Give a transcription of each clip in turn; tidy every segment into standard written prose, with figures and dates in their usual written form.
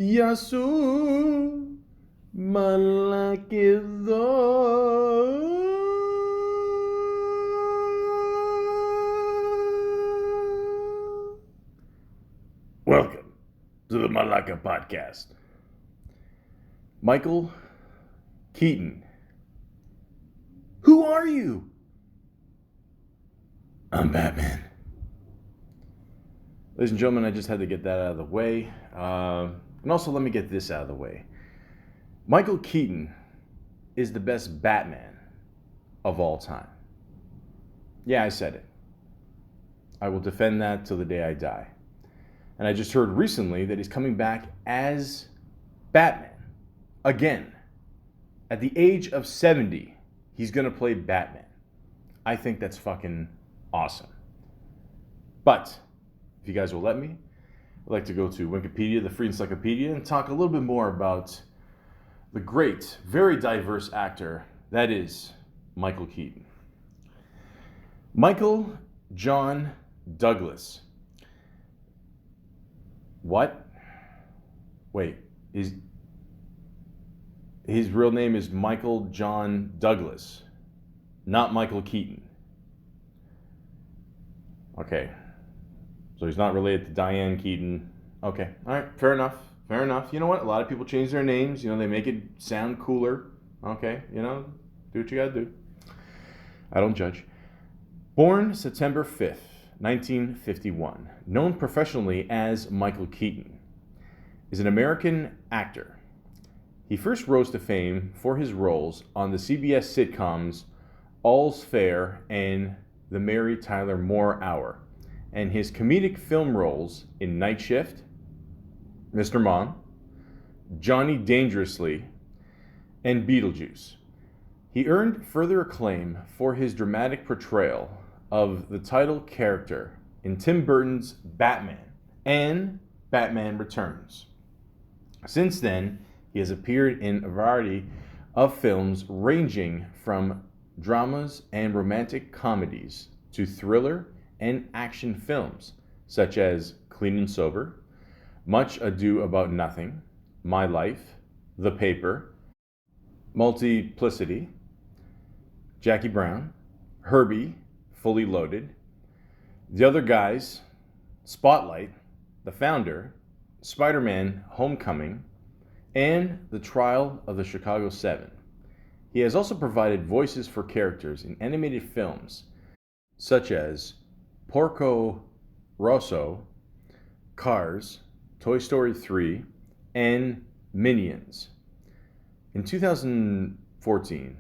Yasu Malakizo. Welcome to the Malaka podcast. Michael Keaton. Who are you? I'm Batman. Ladies and gentlemen, I just had to get that out of the way. And also, let me get this out of the way. Michael Keaton is the best Batman of all time. Yeah, I said it. I will defend that till the day I die. And I just heard recently that he's coming back as Batman. Again. At the age of 70, he's going to play Batman. I think that's fucking awesome. But, if you guys will let me, I'd like to go to Wikipedia, the free encyclopedia, and talk a little bit more about the great, very diverse actor that is Michael Keaton. Michael John Douglas. What? Wait, his real name is Michael John Douglas, not Michael Keaton. Okay. So he's not related to Diane Keaton. Okay, all right, fair enough. You know what? A lot of people change their names. They make it sound cooler. Okay, do what you gotta do. I don't judge. Born September 5th, 1951, known professionally as Michael Keaton, is an American actor. He first rose to fame for his roles on the CBS sitcoms All's Fair and The Mary Tyler Moore Hour, and his comedic film roles in Night Shift, Mr. Mom, Johnny Dangerously, and Beetlejuice. He earned further acclaim for his dramatic portrayal of the title character in Tim Burton's Batman and Batman Returns. Since then, he has appeared in a variety of films ranging from dramas and romantic comedies to thriller and action films such as Clean and Sober, Much Ado About Nothing, My Life, The Paper, Multiplicity, Jackie Brown, Herbie, Fully Loaded, The Other Guys, Spotlight, The Founder, Spider-Man Homecoming, and The Trial of the Chicago 7. He has also provided voices for characters in animated films such as Porco Rosso, Cars, Toy Story 3, and Minions. In 2014,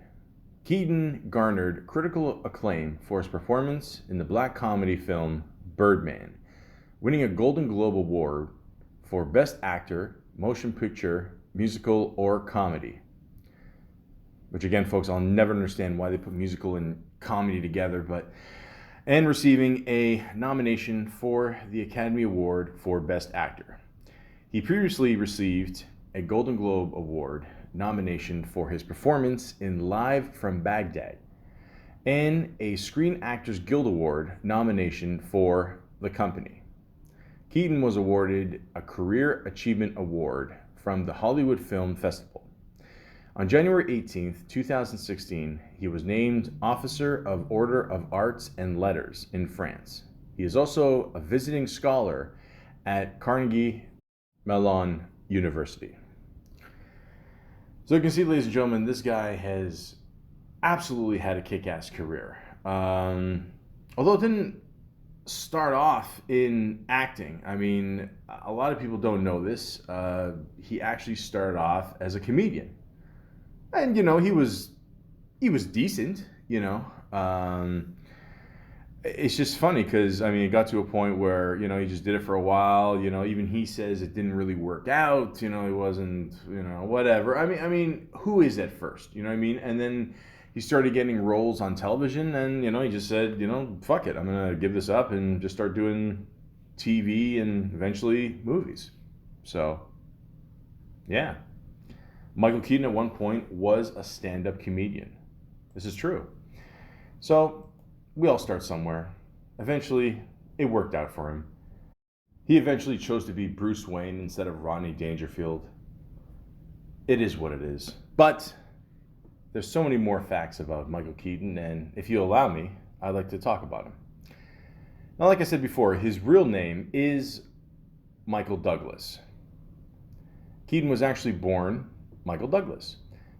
Keaton garnered critical acclaim for his performance in the black comedy film Birdman, winning a Golden Globe Award for Best Actor, Motion Picture, Musical, or Comedy. Which again, folks, I'll never understand why they put musical and comedy together, and receiving a nomination for the Academy Award for Best Actor. He previously received a Golden Globe Award nomination for his performance in Live from Baghdad and a Screen Actors Guild Award nomination for The Company. Keaton was awarded a Career Achievement Award from the Hollywood Film Festival. On January 18, 2016, he was named Officer of Order of Arts and Letters in France. He is also a visiting scholar at Carnegie Mellon University. So you can see, ladies and gentlemen, this guy has absolutely had a kick-ass career. Although it didn't start off in acting. I mean, a lot of people don't know this. He actually started off as a comedian. And, he was decent, It's just funny because, it got to a point where, he just did it for a while. Even he says it didn't really work out. He wasn't, whatever. Who is at first? And then he started getting roles on television and, he just said, fuck it. I'm going to give this up and just start doing TV and eventually movies. So, yeah. Michael Keaton at one point was a stand-up comedian. This is true. So, we all start somewhere. Eventually, it worked out for him. He eventually chose to be Bruce Wayne instead of Rodney Dangerfield. It is what it is. But there's so many more facts about Michael Keaton, and if you allow me, I'd like to talk about him. Now, like I said before, his real name is Michael Douglas. Keaton was actually born Michael Douglas.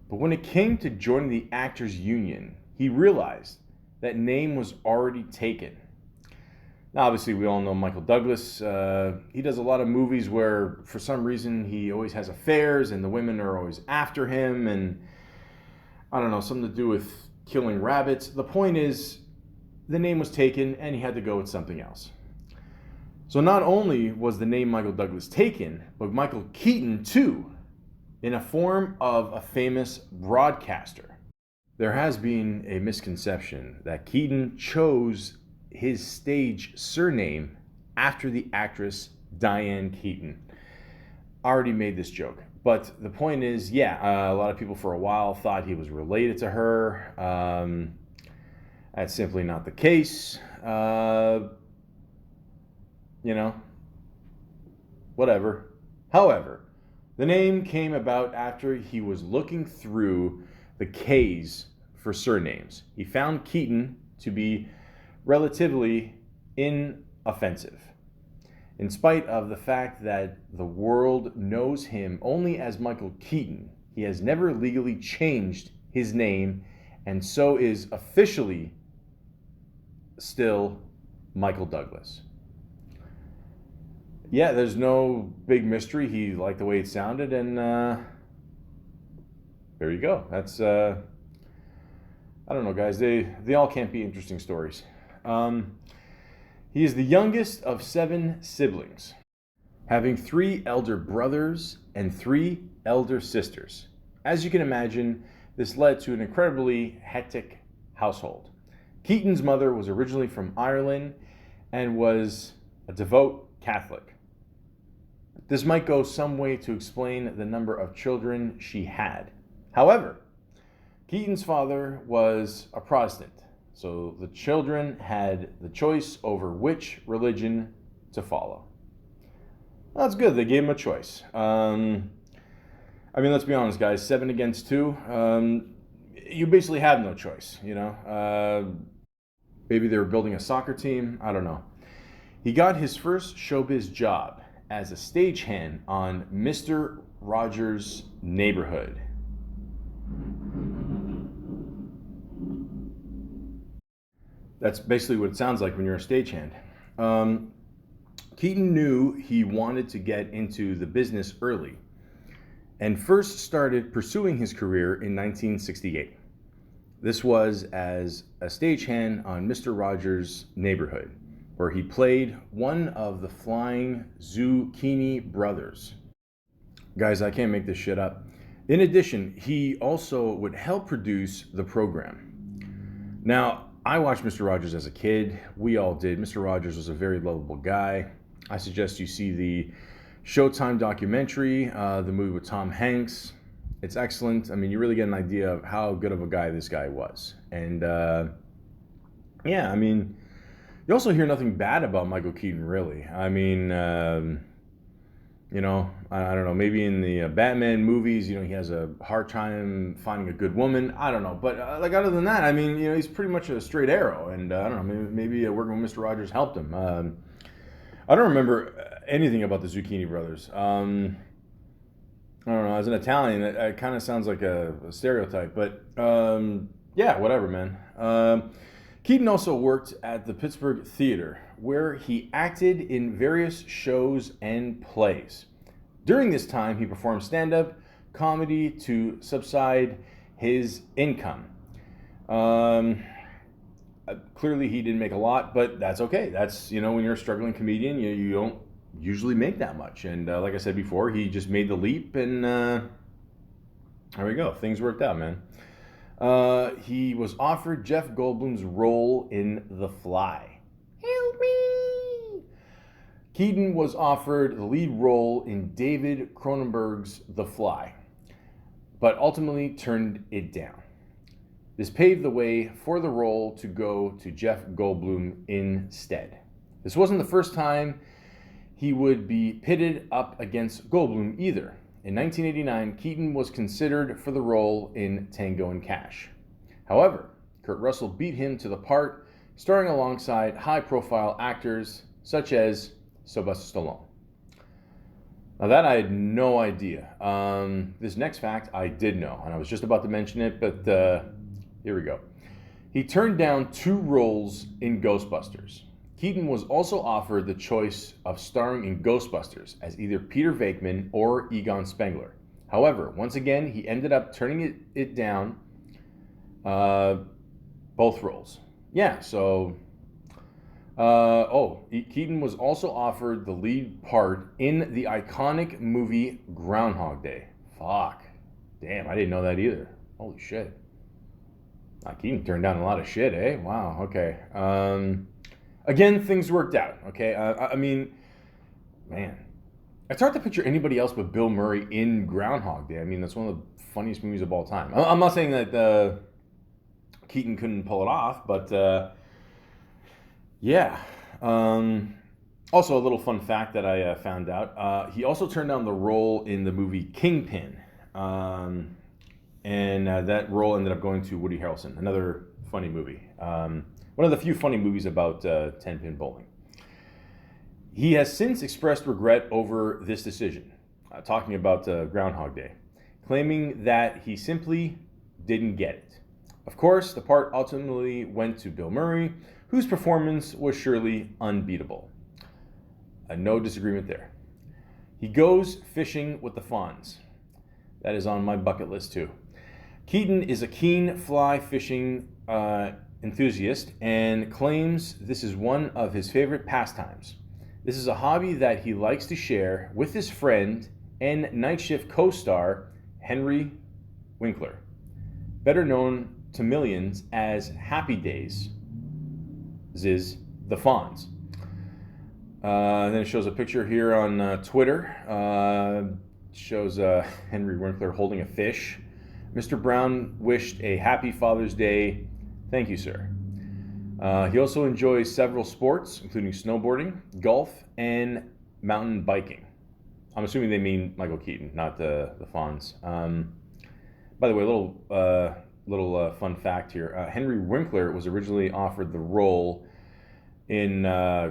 But when it came to joining the Actors Union, he realized that name was already taken. Now, obviously, we all know Michael Douglas. He does a lot of movies where, for some reason, he always has affairs and the women are always after him, and I don't know, something to do with killing rabbits. The point is, the name was taken and he had to go with something else. So not only was the name Michael Douglas taken, but Michael Keaton too, in a form of a famous broadcaster. There has been a misconception that Keaton chose his stage surname after the actress Diane Keaton. I already made this joke, but the point is, a lot of people for a while thought he was related to her. That's simply not the case. Whatever. However, the name came about after he was looking through the K's for surnames. He found Keaton to be relatively inoffensive, in spite of the fact that the world knows him only as Michael Keaton. He has never legally changed his name, and so is officially still Michael Douglas. Yeah, there's no big mystery. He liked the way it sounded, and there you go. That's I don't know, guys. They all can't be interesting stories. He is the youngest of 7 siblings, having 3 elder brothers and 3 elder sisters. As you can imagine, this led to an incredibly hectic household. Keaton's mother was originally from Ireland and was a devout Catholic. This might go some way to explain the number of children she had. However, Keaton's father was a Protestant, so the children had the choice over which religion to follow. Well, that's good. They gave him a choice. Let's be honest, guys. 7 against 2. You basically have no choice, Maybe they were building a soccer team. I don't know. He got his first showbiz job as a stagehand on Mr. Rogers' Neighborhood. That's basically what it sounds like when you're a stagehand. Keaton knew he wanted to get into the business early and first started pursuing his career in 1968. This was as a stagehand on Mr. Rogers' Neighborhood, where he played one of the flying Zucchini brothers. Guys, I can't make this shit up. In addition, he also would help produce the program. Now, I watched Mr. Rogers as a kid. We all did. Mr. Rogers was a very lovable guy. I suggest you see the Showtime documentary, the movie with Tom Hanks. It's excellent. You really get an idea of how good of a guy this guy was. And you also hear nothing bad about Michael Keaton, really. I don't know, maybe in the Batman movies, he has a hard time finding a good woman. I don't know. But other than that, he's pretty much a straight arrow. And I don't know, maybe working with Mr. Rogers helped him. I don't remember anything about the Zucchini brothers. I don't know. As an Italian, it kind of sounds like a stereotype. But whatever, man. Keaton also worked at the Pittsburgh Theater, where he acted in various shows and plays. During this time, he performed stand-up comedy to subside his income. Clearly, he didn't make a lot, but that's okay. That's, when you're a struggling comedian, you don't usually make that much. And like I said before, he just made the leap, and there we go. Things worked out, man. He was offered Jeff Goldblum's role in The Fly. Help me! Keaton was offered the lead role in David Cronenberg's The Fly, but ultimately turned it down. This paved the way for the role to go to Jeff Goldblum instead. This wasn't the first time he would be pitted up against Goldblum either. In 1989, Keaton was considered for the role in Tango and Cash. However, Kurt Russell beat him to the part, starring alongside high-profile actors such as Sylvester Stallone. Now that I had no idea. This next fact I did know, and I was just about to mention it, but here we go. He turned down 2 roles in Ghostbusters. Keaton was also offered the choice of starring in Ghostbusters as either Peter Venkman or Egon Spengler. However, once again, he ended up turning it down, both roles. Yeah, so... Keaton was also offered the lead part in the iconic movie Groundhog Day. Fuck. Damn, I didn't know that either. Holy shit. Keaton turned down a lot of shit, eh? Wow, okay. Again, things worked out, okay? I mean, man. It's hard to picture anybody else but Bill Murray in Groundhog Day. I mean, that's one of the funniest movies of all time. I'm not saying that Keaton couldn't pull it off, but yeah. Also, a little fun fact that I found out. He also turned down the role in the movie Kingpin. And that role ended up going to Woody Harrelson. Another funny movie. One of the few funny movies about 10-pin bowling. He has since expressed regret over this decision, talking about Groundhog Day, claiming that he simply didn't get it. Of course, the part ultimately went to Bill Murray, whose performance was surely unbeatable. No disagreement there. He goes fishing with the Fonz. That is on my bucket list too. Keaton is a keen fly fishing enthusiast and claims this is one of his favorite pastimes. This is a hobby that he likes to share with his friend and Night Shift co-star Henry Winkler, better known to millions as Happy Days, Ziz the Fonz. And then it shows a picture here on Twitter. Shows Henry Winkler holding a fish. Mr. Brown wished a happy Father's Day. Thank you, sir. He also enjoys several sports, including snowboarding, golf, and mountain biking. I'm assuming they mean Michael Keaton, not the Fonz. By the way, a little fun fact here. Henry Winkler was originally offered the role in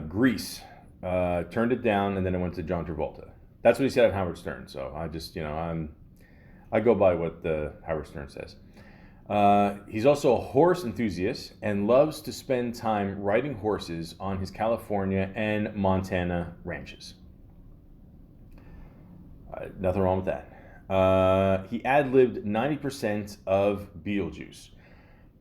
Grease. Turned it down, and then it went to John Travolta. That's what he said at Howard Stern. So I just, I go by what Howard Stern says. He's also a horse enthusiast and loves to spend time riding horses on his California and Montana ranches. Nothing wrong with that. He ad-libbed 90% of Beetlejuice.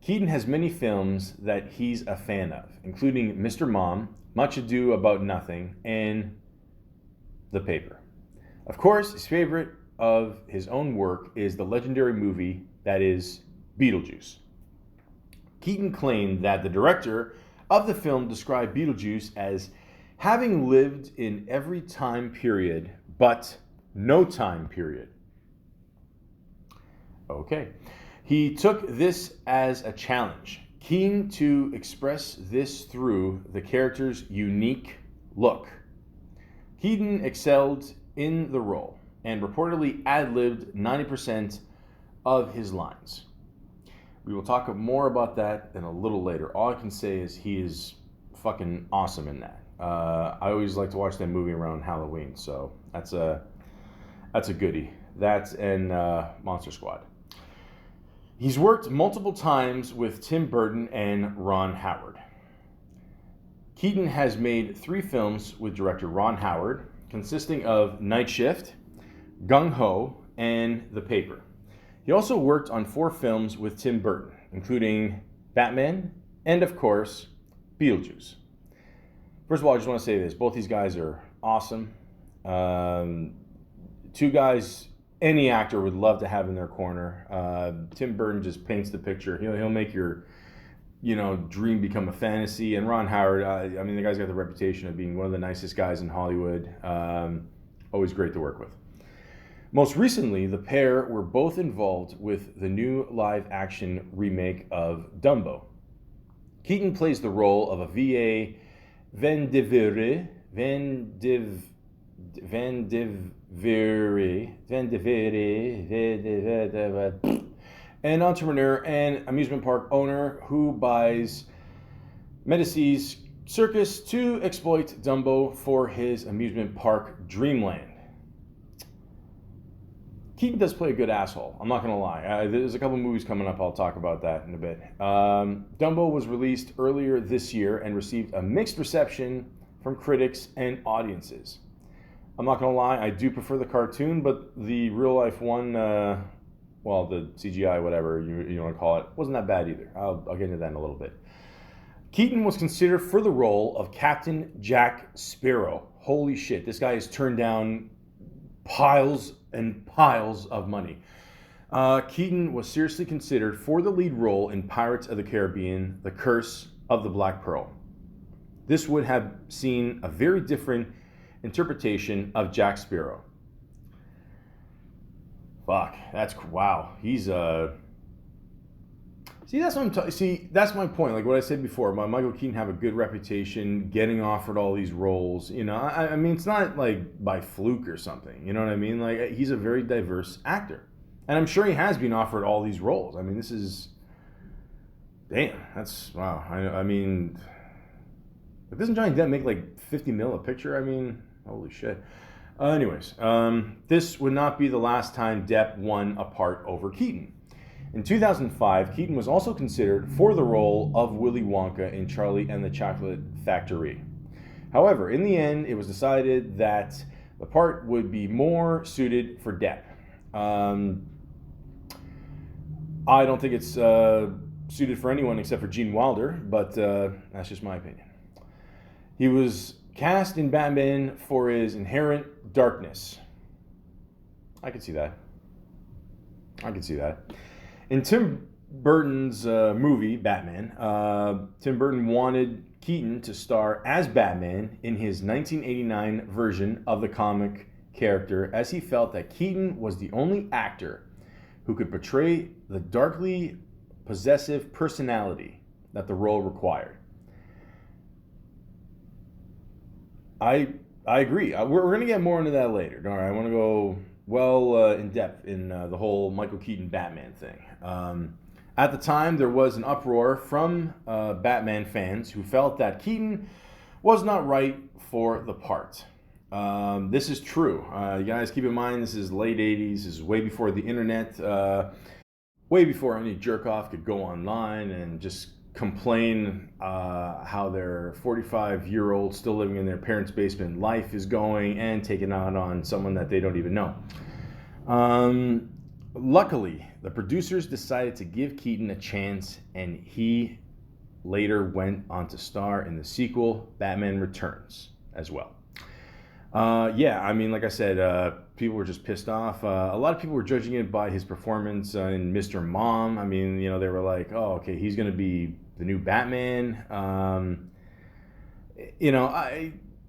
Keaton has many films that he's a fan of, including Mr. Mom, Much Ado About Nothing, and The Paper. Of course, his favorite of his own work is the legendary movie that is Beetlejuice. Keaton claimed that the director of the film described Beetlejuice as having lived in every time period but no time period. Okay. He took this as a challenge, keen to express this through the character's unique look. Keaton excelled in the role and reportedly ad-libbed 90% of his lines. We will talk more about that in a little later. All I can say is he is fucking awesome in that. I always like to watch that movie around Halloween, so that's a goodie. That and Monster Squad. He's worked multiple times with Tim Burton and Ron Howard. Keaton has made 3 films with director Ron Howard, consisting of Night Shift, Gung Ho, and The Paper. He also worked on 4 films with Tim Burton, including Batman and, of course, Beetlejuice. First of all, I just want to say this. Both these guys are awesome. 2 guys any actor would love to have in their corner. Tim Burton just paints the picture. He'll make your dream become a fantasy. And Ron Howard, I mean, the guy's got the reputation of being one of the nicest guys in Hollywood. Always great to work with. Most recently, the pair were both involved with the new live-action remake of Dumbo. Keaton plays the role of a VA an entrepreneur and amusement park owner who buys Medici's circus to exploit Dumbo for his amusement park Dreamland. Keaton does play a good asshole. I'm not going to lie. There's a couple movies coming up. I'll talk about that in a bit. Dumbo was released earlier this year and received a mixed reception from critics and audiences. I'm not going to lie. I do prefer the cartoon, but the real life one, the CGI, whatever you want to call it, wasn't that bad either. I'll get into that in a little bit. Keaton was considered for the role of Captain Jack Sparrow. Holy shit, this guy has turned down piles and piles of money. Keaton was seriously considered for the lead role in Pirates of the Caribbean, The Curse of the Black Pearl. This would have seen a very different interpretation of Jack Sparrow. Fuck, wow. He's that's my point. Like what I said before, Michael Keaton have a good reputation, getting offered all these roles. You know, I mean, it's not like by fluke or something. You know what I mean? Like he's a very diverse actor, and I'm sure he has been offered all these roles. I mean, that's wow. I mean, doesn't Johnny Depp make like 50 mil a picture? I mean, holy shit. Anyways, this would not be the last time Depp won a part over Keaton. In 2005, Keaton was also considered for the role of Willy Wonka in Charlie and the Chocolate Factory. However, in the end, it was decided that the part would be more suited for Depp. I don't think it's suited for anyone except for Gene Wilder, but that's just my opinion. He was cast in Batman for his inherent darkness. I can see that. In Tim Burton's movie, Batman, Tim Burton wanted Keaton to star as Batman in his 1989 version of the comic character, as he felt that Keaton was the only actor who could portray the darkly possessive personality that the role required. I agree. We're going to get more into that later. All right, I want to go in depth in the whole Michael Keaton Batman thing. At the time, there was an uproar from Batman fans who felt that Keaton was not right for the part. This is true. You guys keep in mind, this is late 80s. This is way before the internet. Way before any jerk-off could go online and just complain how their 45-year-old still living in their parents' basement life is going and taking out on someone that they don't even know. Luckily, the producers decided to give Keaton a chance, and he later went on to star in the sequel, Batman Returns, as well. I mean, like I said, people were just pissed off. A lot of people were judging it by his performance in Mr. Mom. I mean, they were like, oh, okay, he's going to be the new Batman.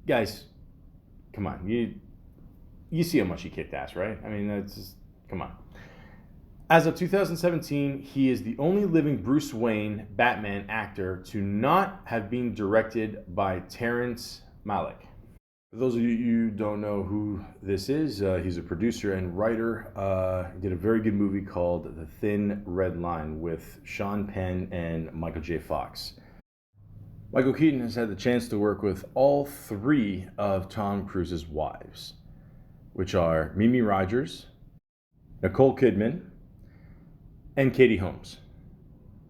Guys, come on. You see how much he kicked ass, right? I mean, that's just, come on. As of 2017, he is the only living Bruce Wayne Batman actor to not have been directed by Terrence Malick. For those of you who don't know who this is, he's a producer and writer. He did a very good movie called The Thin Red Line with Sean Penn and Michael J. Fox. Michael Keaton has had the chance to work with all three of Tom Cruise's wives, which are Mimi Rogers, Nicole Kidman, and Katie Holmes,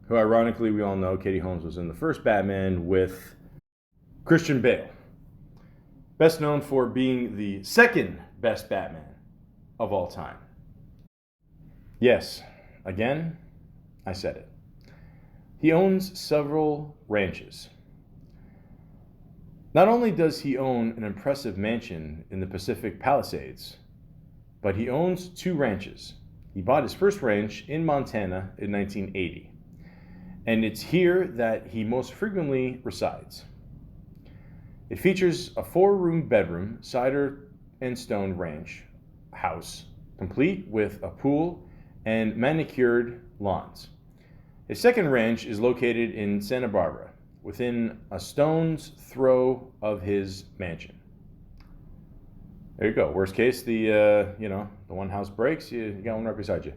who ironically we all know Katie Holmes was in the first Batman with Christian Bale. Best known for being the second best Batman of all time. Yes, again, I said it. He owns several ranches. Not only does he own an impressive mansion in the Pacific Palisades, but he owns 2 ranches. He bought his first ranch in Montana in 1980, and it's here that he most frequently resides. It features a 4-room bedroom, cider and stone ranch house, complete with a pool and manicured lawns. His second ranch is located in Santa Barbara, within a stone's throw of his mansion. There you go. Worst case, the one house breaks, you got one right beside you.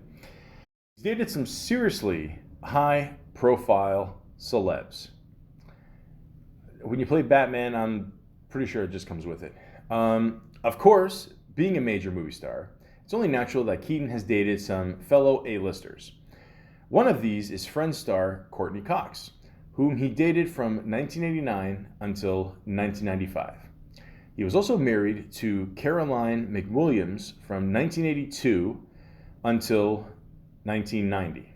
He's dated some seriously high-profile celebs. When you play Batman, I'm pretty sure it just comes with it. Of course, being a major movie star, it's only natural that Keaton has dated some fellow A-listers. One of these is Friends star Courtney Cox, whom he dated from 1989 until 1995. He was also married to Caroline McWilliams from 1982 until 1990.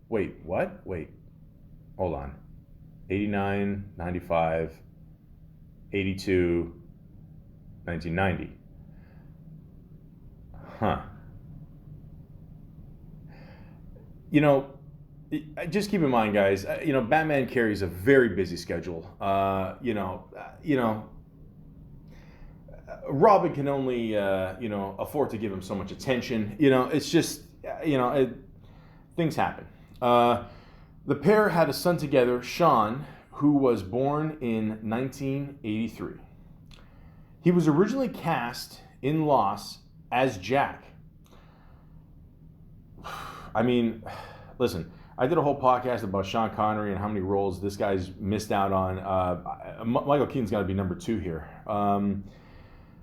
Wait, what? Wait, hold on. 89, 95, 82, 1990. Huh. Just keep in mind, guys, Batman carries a very busy schedule. Robin can only, afford to give him so much attention. It's just, things happen. The pair had a son together, Sean, who was born in 1983. He was originally cast in Lost as Jack. I mean, listen, I did a whole podcast about Sean Connery and how many roles this guy's missed out on. Michael Keaton's got to be number 2 here.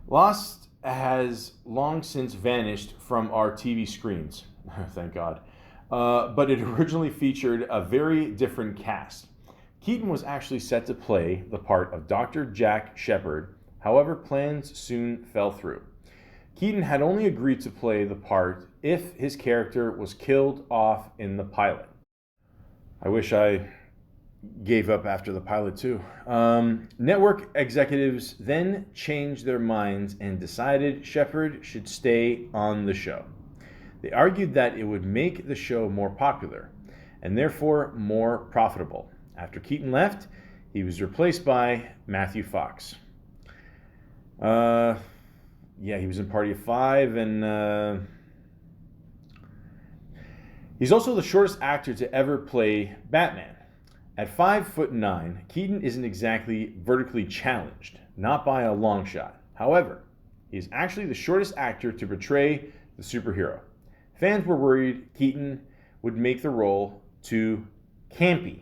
Lost has long since vanished from our TV screens, thank God. But it originally featured a very different cast. Keaton was actually set to play the part of Dr. Jack Shepherd. However, plans soon fell through. Keaton had only agreed to play the part if his character was killed off in the pilot. I wish I gave up after the pilot too. Network executives then changed their minds and decided Shepherd should stay on the show. They argued that it would make the show more popular and therefore more profitable. After Keaton left, he was replaced by Matthew Fox. He was in Party of 5, and he's also the shortest actor to ever play Batman. At 5'9", Keaton isn't exactly vertically challenged, not by a long shot. However, he is actually the shortest actor to portray the superhero. Fans were worried Keaton would make the role too campy.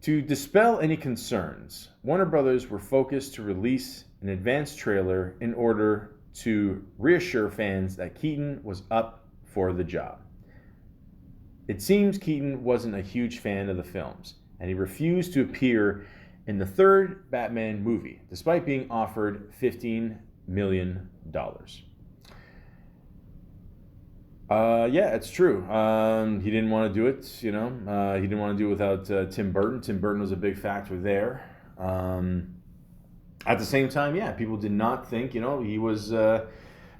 To dispel any concerns, Warner Brothers were focused to release an advanced trailer in order to reassure fans that Keaton was up for the job. It seems Keaton wasn't a huge fan of the films, and he refused to appear in the third Batman movie, despite being offered $15 million. It's true. He didn't want to do it, he didn't want to do it without Tim Burton. Tim Burton was a big factor there. At the same time, people did not think, he was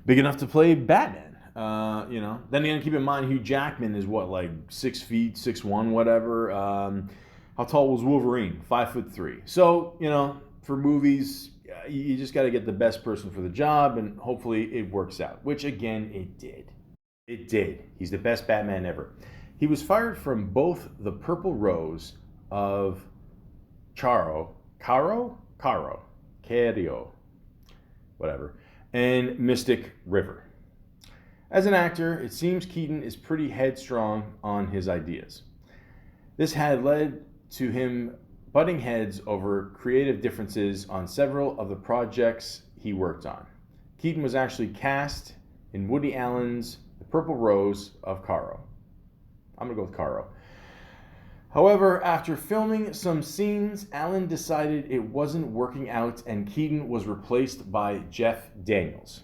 big enough to play Batman. Then again, keep in mind, Hugh Jackman is like 6 feet, 6'1", whatever. How tall was Wolverine? 5'3". So, for movies, you just got to get the best person for the job, and hopefully it works out, which again, it did. It did. He's the best Batman ever. He was fired from both the Purple Rose of Cairo, whatever, and Mystic River. As an actor, it seems Keaton is pretty headstrong on his ideas. This had led to him butting heads over creative differences on several of the projects he worked on. Keaton was actually cast in Woody Allen's The Purple Rose of Cairo. I'm going to go with Cairo. However, after filming some scenes, Allen decided it wasn't working out, and Keaton was replaced by Jeff Daniels,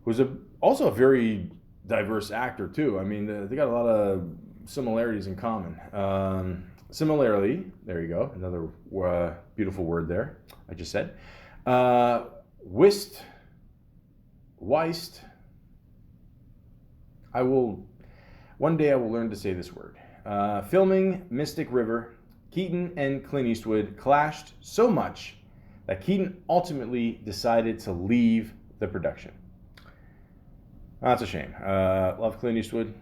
who's also a very diverse actor too. I mean, they got a lot of similarities in common. Similarly, there you go, another beautiful word there, I just said. Weist. One day I will learn to say this word. Filming Mystic River, Keaton and Clint Eastwood clashed so much that Keaton ultimately decided to leave the production. That's a shame. Love Clint Eastwood.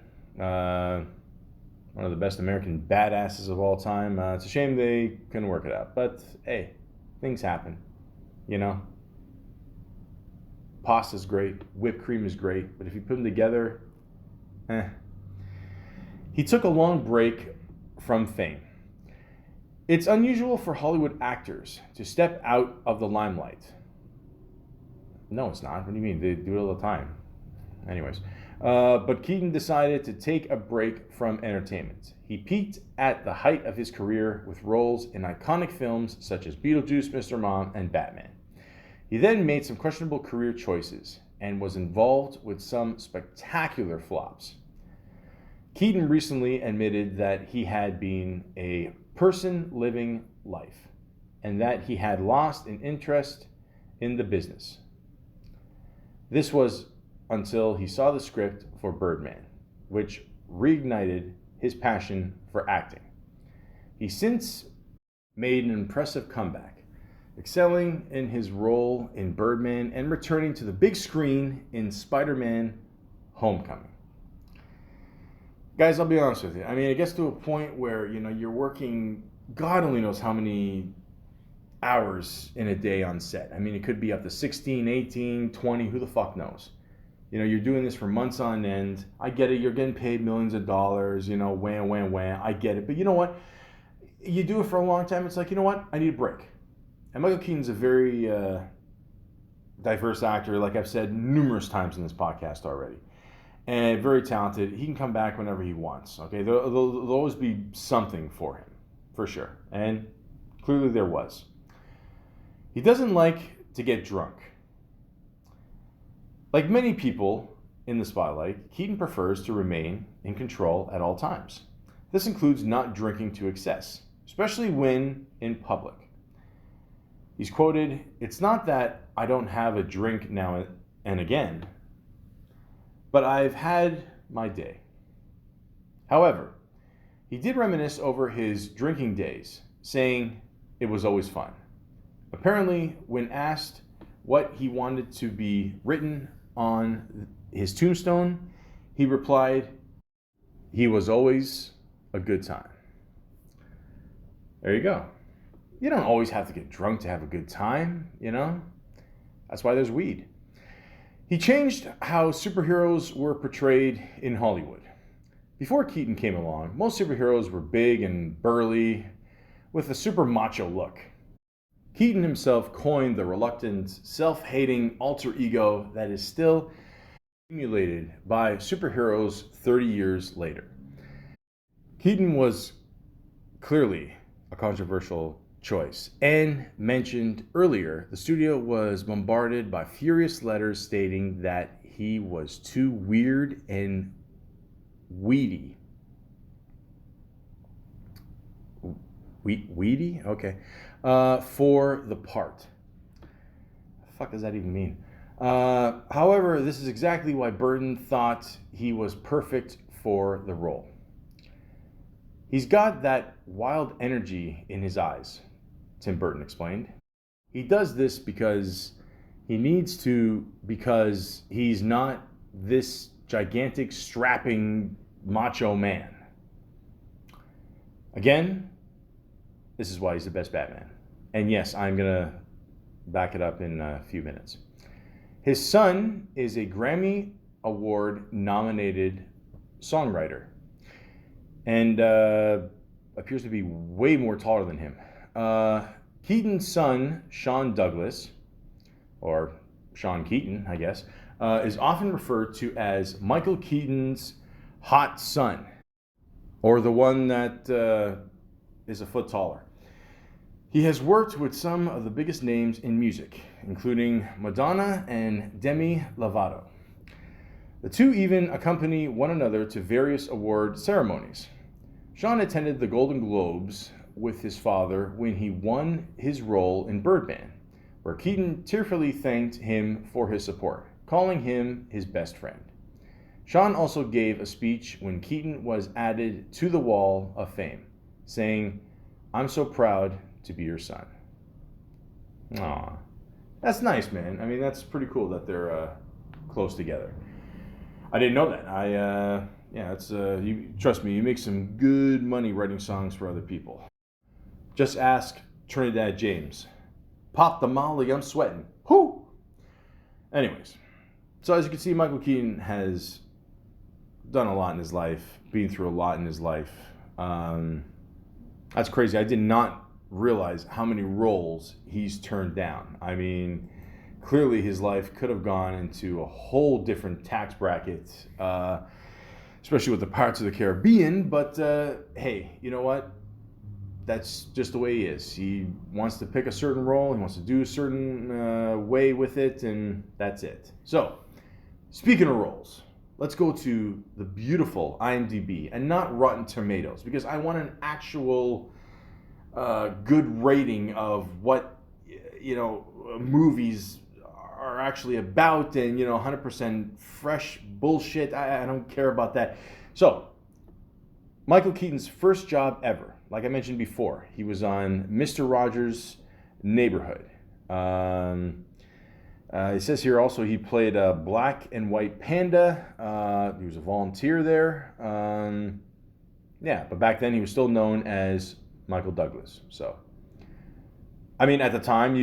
One of the best American badasses of all time. It's a shame they couldn't work it out. But hey, things happen. you know. Pasta's great, whipped cream is great, but if you put them together, eh. He took a long break from fame. It's unusual for Hollywood actors to step out of the limelight. No, it's not. What do you mean? They do it all the time. Anyways, but Keaton decided to take a break from entertainment. He peaked at the height of his career with roles in iconic films such as Beetlejuice, Mr. Mom, and Batman. He then made some questionable career choices and was involved with some spectacular flops. Keaton recently admitted that he had been a person living life and that he had lost an interest in the business. This was until he saw the script for Birdman, which reignited his passion for acting. He's since made an impressive comeback, excelling in his role in Birdman and returning to the big screen in Spider-Man: Homecoming. Guys, I'll be honest with you. I mean, it gets to a point where, you're working, God only knows how many hours in a day on set. I mean, it could be up to 16, 18, 20, who the fuck knows? You're doing this for months on end. I get it. You're getting paid millions of dollars, wham. I get it. But you know what? You do it for a long time. It's like, you know what? I need a break. And Michael Keaton's a very diverse actor, like I've said numerous times in this podcast already. And very talented. He can come back whenever he wants. Okay, there'll always be something for him, for sure. And clearly there was. He doesn't like to get drunk. Like many people in the spotlight, Keaton prefers to remain in control at all times. This includes not drinking to excess, especially when in public. He's quoted, "It's not that I don't have a drink now and again, but I've had my day." However, he did reminisce over his drinking days, saying it was always fun. Apparently, when asked what he wanted to be written on his tombstone, he replied, "He was always a good time." There you go. You don't always have to get drunk to have a good time, That's why there's weed. He changed how superheroes were portrayed in Hollywood. Before Keaton came along, most superheroes were big and burly with a super macho look. Keaton himself coined the reluctant, self-hating alter ego that is still emulated by superheroes 30 years later. Keaton was clearly a controversial choice, and mentioned earlier, the studio was bombarded by furious letters stating that he was too weird and weedy. Weedy? Okay. For the part. What the fuck does that even mean? However, this is exactly why Burton thought he was perfect for the role. He's got that wild energy in his eyes, Tim Burton explained. He does this because he needs to, because he's not this gigantic, strapping, macho man. Again, this is why he's the best Batman. And yes, I'm going to back it up in a few minutes. His son is a Grammy Award nominated songwriter and appears to be way more taller than him. Keaton's son, Sean Douglas, or Sean Keaton, I guess, is often referred to as Michael Keaton's hot son, or the one that is a foot taller. He has worked with some of the biggest names in music, including Madonna and Demi Lovato. The two even accompany one another to various award ceremonies. Sean attended the Golden Globes with his father when he won his role in Birdman, where Keaton tearfully thanked him for his support, calling him his best friend. Sean also gave a speech when Keaton was added to the Wall of Fame, saying, "I'm so proud to be your son." Aw, that's nice, man. I mean, that's pretty cool that they're close together. I didn't know that. You trust me, you make some good money writing songs for other people. Just ask Trinidad James. Pop the Molly, I'm sweating. Whoo! Anyways, so as you can see, Michael Keaton has done a lot in his life, been through a lot in his life. That's crazy. I did not realize how many roles he's turned down. I mean, clearly his life could have gone into a whole different tax bracket, especially with the Pirates of the Caribbean. But hey, you know what? That's just the way he is. He wants to pick a certain role. He wants to do a certain way with it, and that's it. So, speaking of roles, let's go to the beautiful IMDb and not Rotten Tomatoes, because I want an actual good rating of what movies are actually about, and 100% fresh bullshit. I don't care about that. So, Michael Keaton's first job ever, like I mentioned before, he was on Mr. Rogers' Neighborhood. It says here also he played a black and white panda. He was a volunteer there. But back then he was still known as Michael Douglas. So, I mean, at the time,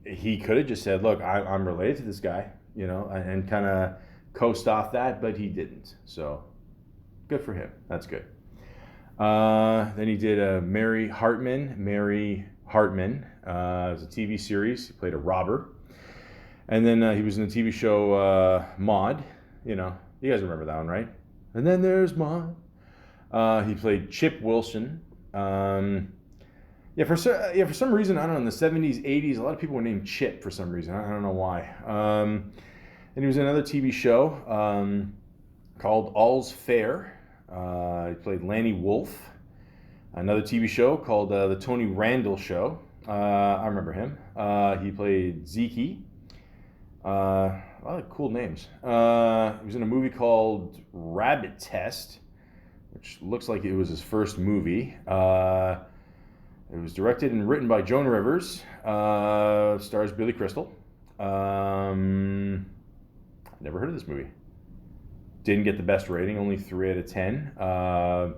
he could have just said, "Look, I'm related to this guy," and kind of coast off that, but he didn't. So, good for him. That's good. Then he did Mary Hartman. It was a TV series. He played a robber. And then he was in the TV show Maude. You guys remember that one, right? And then there's Maude. He played Chip Wilson. For some reason, I don't know, in the 70s, 80s, a lot of people were named Chip for some reason. I don't know why. And he was in another TV show called All's Fair. He played Lanny Wolf. Another TV show called The Tony Randall Show. I remember him. He played Zeke. A lot of cool names. He was in a movie called Rabbit Test, which looks like it was his first movie. It was directed and written by Joan Rivers. Stars Billy Crystal. Never heard of this movie. Didn't get the best rating, only 3 out of 10. I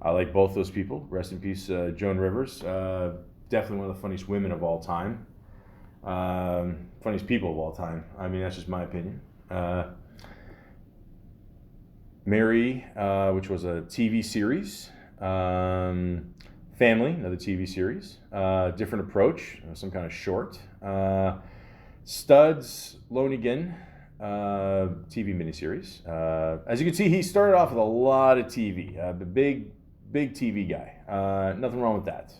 like both those people. Rest in peace, Joan Rivers. Definitely one of the funniest women of all time. Funniest people of all time. I mean, that's just my opinion. Mary, which was a TV series. Family, another TV series. Different Approach, some kind of short. Studs, Lonigan, TV miniseries. As you can see, he started off with a lot of TV. The big TV guy. Nothing wrong with that.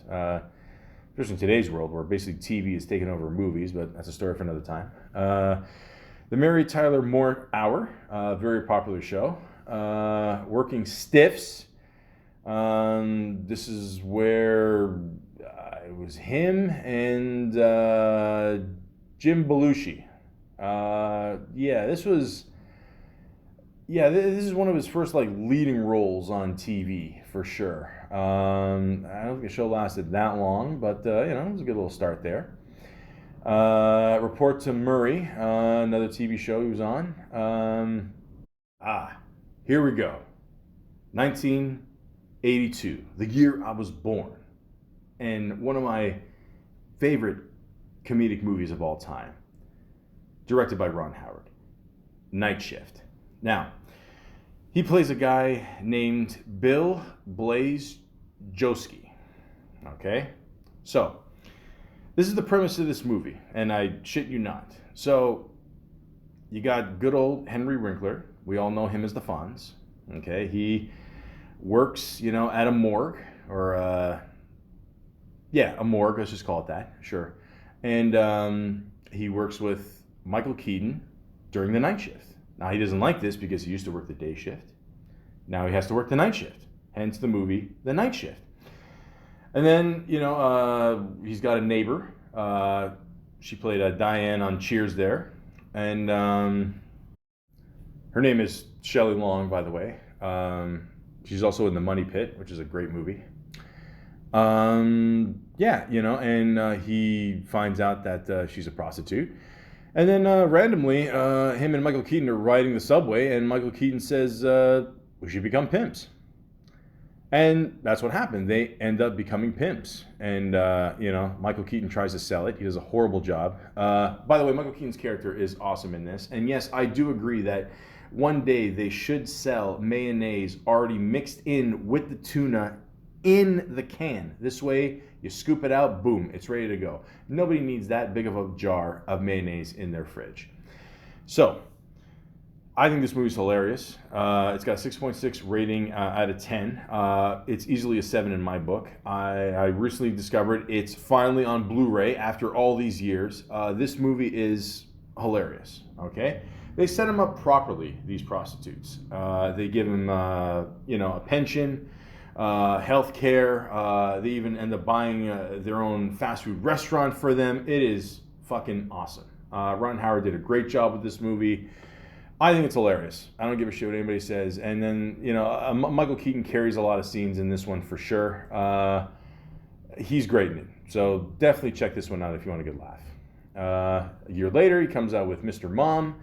Especially in today's world, where basically TV is taking over movies, but that's a story for another time. The Mary Tyler Moore Hour, very popular show. Working Stiffs. This is where it was him and Jim Belushi. This is one of his first leading roles on TV for sure. I don't think the show lasted that long, but it was a good little start there. Report to Murray, another TV show he was on. Here we go. 1982, the year I was born, and one of my favorite comedic movies of all time, directed by Ron Howard, Night Shift. Now, he plays a guy named Bill Blaze Joski. Okay? So, this is the premise of this movie, and I shit you not. So, you got good old Henry Winkler. We all know him as the Fonz. Okay? He works, at a morgue, or, a morgue, let's just call it that. Sure. And he works with Michael Keaton during the night shift. Now, he doesn't like this because he used to work the day shift. Now he has to work the night shift. Hence the movie, The Night Shift. And then, he's got a neighbor. She played Diane on Cheers there. And her name is Shelley Long, by the way. She's also in The Money Pit, which is a great movie. And he finds out that she's a prostitute. And then randomly, him and Michael Keaton are riding the subway, and Michael Keaton says, we should become pimps. And that's what happened. They end up becoming pimps. And, Michael Keaton tries to sell it. He does a horrible job. By the way, Michael Keaton's character is awesome in this. And yes, I do agree that one day they should sell mayonnaise already mixed in with the tuna in the can. This way, you scoop it out, boom, it's ready to go. Nobody needs that big of a jar of mayonnaise in their fridge. So, I think this movie's hilarious. It's got a 6.6 rating out of 10. It's easily a 7 in my book. I recently discovered it's finally on Blu-ray after all these years. This movie is hilarious, okay? They set them up properly, these prostitutes. They give them, a pension, health care. They even end up buying their own fast food restaurant for them. It is fucking awesome. Ron Howard did a great job with this movie. I think it's hilarious. I don't give a shit what anybody says. And then, Michael Keaton carries a lot of scenes in this one for sure. He's great in it. So definitely check this one out if you want a good laugh. A year later, he comes out with Mr. Mom.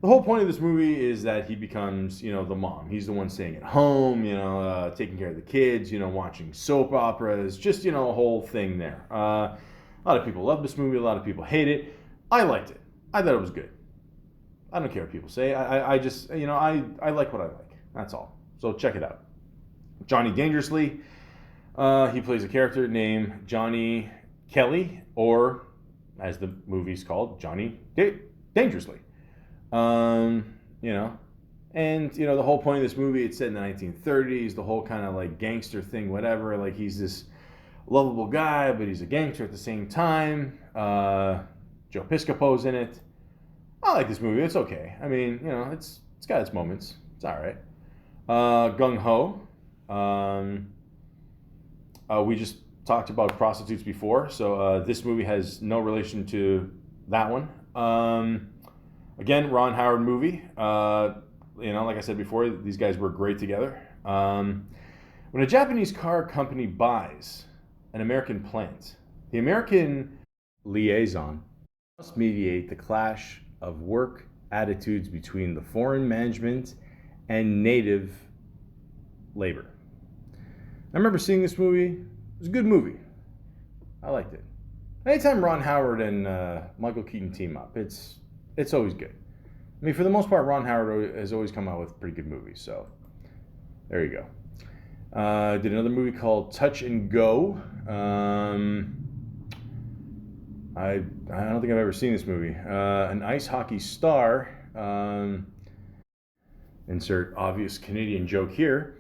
The whole point of this movie is that he becomes, the mom. He's the one staying at home, taking care of the kids, watching soap operas, just, a whole thing there. A lot of people love this movie. A lot of people hate it. I liked it. I thought it was good. I don't care what people say. I just, I like what I like. That's all. So check it out. Johnny Dangerously. He plays a character named Johnny Kelly, or as the movie's called, Johnny Dangerously. And, the whole point of this movie, it's set in the 1930s, the whole kind of like gangster thing, whatever. Like he's this lovable guy, but he's a gangster at the same time. Joe Piscopo's in it. I like this movie. It's okay. I mean, it's got its moments. It's all right. Gung Ho. We just talked about prostitutes before, so this movie has no relation to that one. Again, Ron Howard movie. Like I said before, these guys work great together. When a Japanese car company buys an American plant, the American liaison must mediate the clash of work attitudes between the foreign management and native labor. I remember seeing this movie. It was a good movie. I liked it. Anytime Ron Howard and Michael Keaton team up, it's always good. I mean, for the most part, Ron Howard has always come out with pretty good movies. So there you go. Did another movie called Touch and Go. I don't think I've ever seen this movie. An ice hockey star, insert obvious Canadian joke here,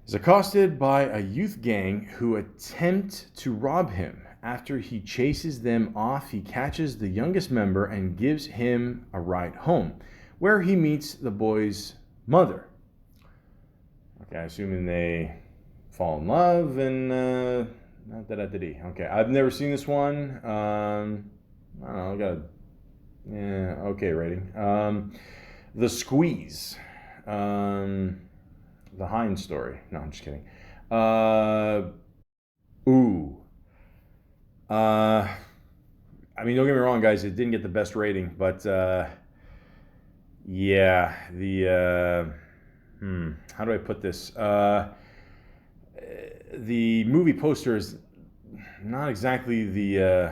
is accosted by a youth gang who attempt to rob him. After he chases them off, he catches the youngest member and gives him a ride home, where he meets the boy's mother. Okay, assuming they fall in love and... Okay, I've never seen this one. I don't know, I got a okay rating. The Squeeze. The Hines story. No, I'm just kidding. I mean, don't get me wrong, guys. It didn't get the best rating, but yeah, how do I put this? The movie poster is not exactly the...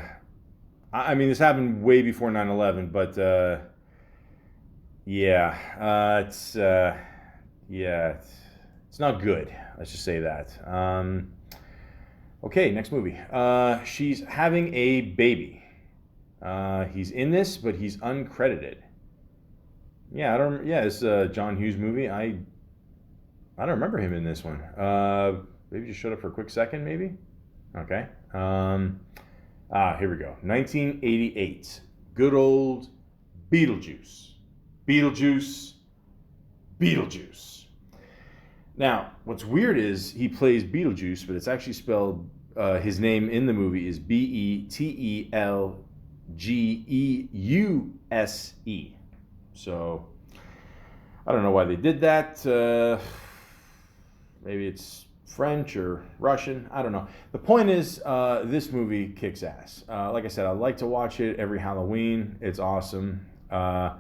I mean, this happened way before 9/11, but it's not good. Let's just say that. Okay, next movie. She's having a baby. He's in this, but he's uncredited. Yeah, it's a John Hughes movie. I don't remember him in this one. Maybe just showed up for a quick second, maybe? Okay. Here we go. 1988. Good old Beetlejuice. Beetlejuice. Now, what's weird is he plays Beetlejuice, but it's actually spelled, his name in the movie is Betelgeuse. So, I don't know why they did that. Maybe it's French or Russian. I don't know. The point is, this movie kicks ass. Like I said, I like to watch it every Halloween. It's awesome. I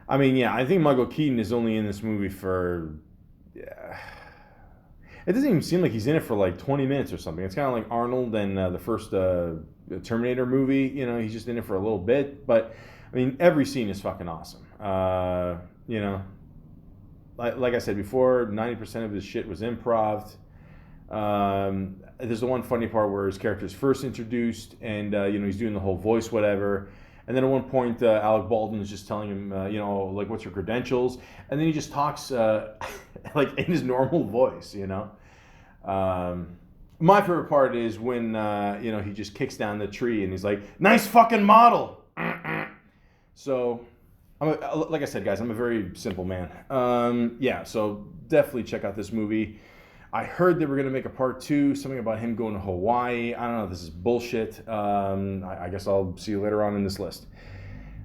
think Michael Keaton is only in this movie for... it doesn't even seem like he's in it for like 20 minutes or something. It's kind of like Arnold and the first Terminator movie. You know, he's just in it for a little bit. But, I mean, every scene is fucking awesome. You know, like I said before, 90% of his shit was improv. There's the one funny part where his character is first introduced and, you know, he's doing the whole voice, whatever. And then at one point, Alec Baldwin is just telling him, you know, like, what's your credentials? And then he just talks, like, in his normal voice, you know. My favorite part is when, you know, he just kicks down the tree and he's like, nice fucking model. So, like I said, guys, I'm a very simple man. Yeah, so definitely check out this movie. I heard they were going to make a part 2, something about him going to Hawaii. I don't know, this is bullshit. I guess I'll see you later on in this list.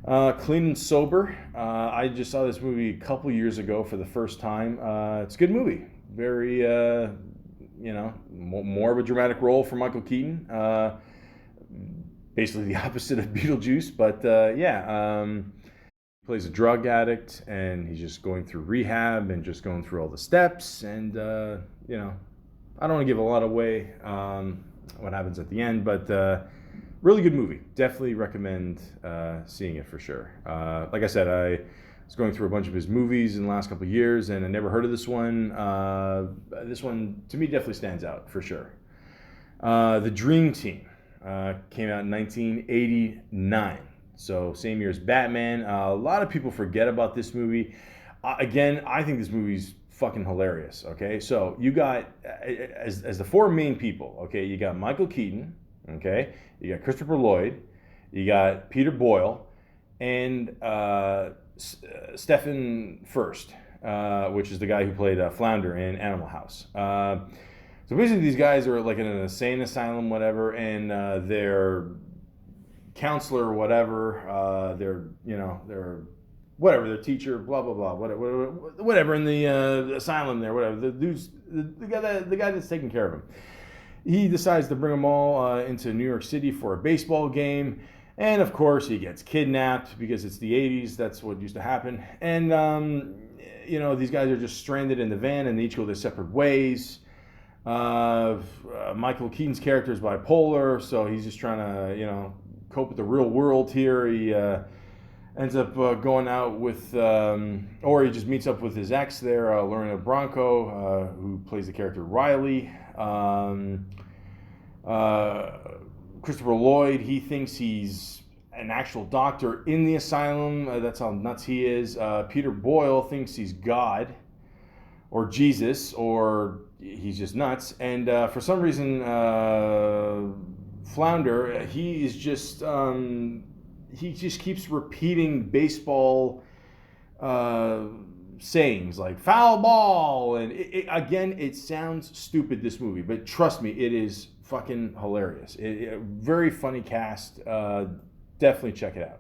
Clean and Sober. I just saw this movie a couple years ago for the first time. It's a good movie. Very, you know, more of a dramatic role for Michael Keaton. Basically the opposite of Beetlejuice, but yeah. He plays a drug addict, and he's just going through rehab and just going through all the steps. And, you know, I don't want to give a lot away what happens at the end, but really good movie. Definitely recommend seeing it for sure. Like I said, I was going through a bunch of his movies in the last couple of years, and I never heard of this one. This one, to me, definitely stands out for sure. The Dream Team came out in 1989. So same year as Batman. A lot of people forget about this movie. Again, I think this movie's fucking hilarious. Okay, so you got as the 4 main people. Okay, you got Michael Keaton. Okay, you got Christopher Lloyd. You got Peter Boyle, and Stephen Furst, which is the guy who played Flounder in Animal House. So basically, these guys are like in an insane asylum, whatever, and they're counselor or whatever, they're whatever, their teacher, blah blah blah, whatever in the asylum there, whatever. The guy that's taking care of him. He decides to bring them all into New York City for a baseball game, and of course he gets kidnapped because it's the '80s. That's what used to happen, and you know, these guys are just stranded in the van, and they each go their separate ways. Michael Keaton's character is bipolar, so he's just trying to, you know, cope with the real world here. He ends up going out with, or he just meets up with his ex there, Lorena Bronco, who plays the character Riley. Christopher Lloyd, he thinks he's an actual doctor in the asylum. That's how nuts he is. Peter Boyle thinks he's God or Jesus, or he's just nuts. And for some reason, Flounder, he is just he just keeps repeating baseball sayings like foul ball, and again, it sounds stupid, this movie, but trust me, it is fucking hilarious. Very funny cast. Definitely check it out.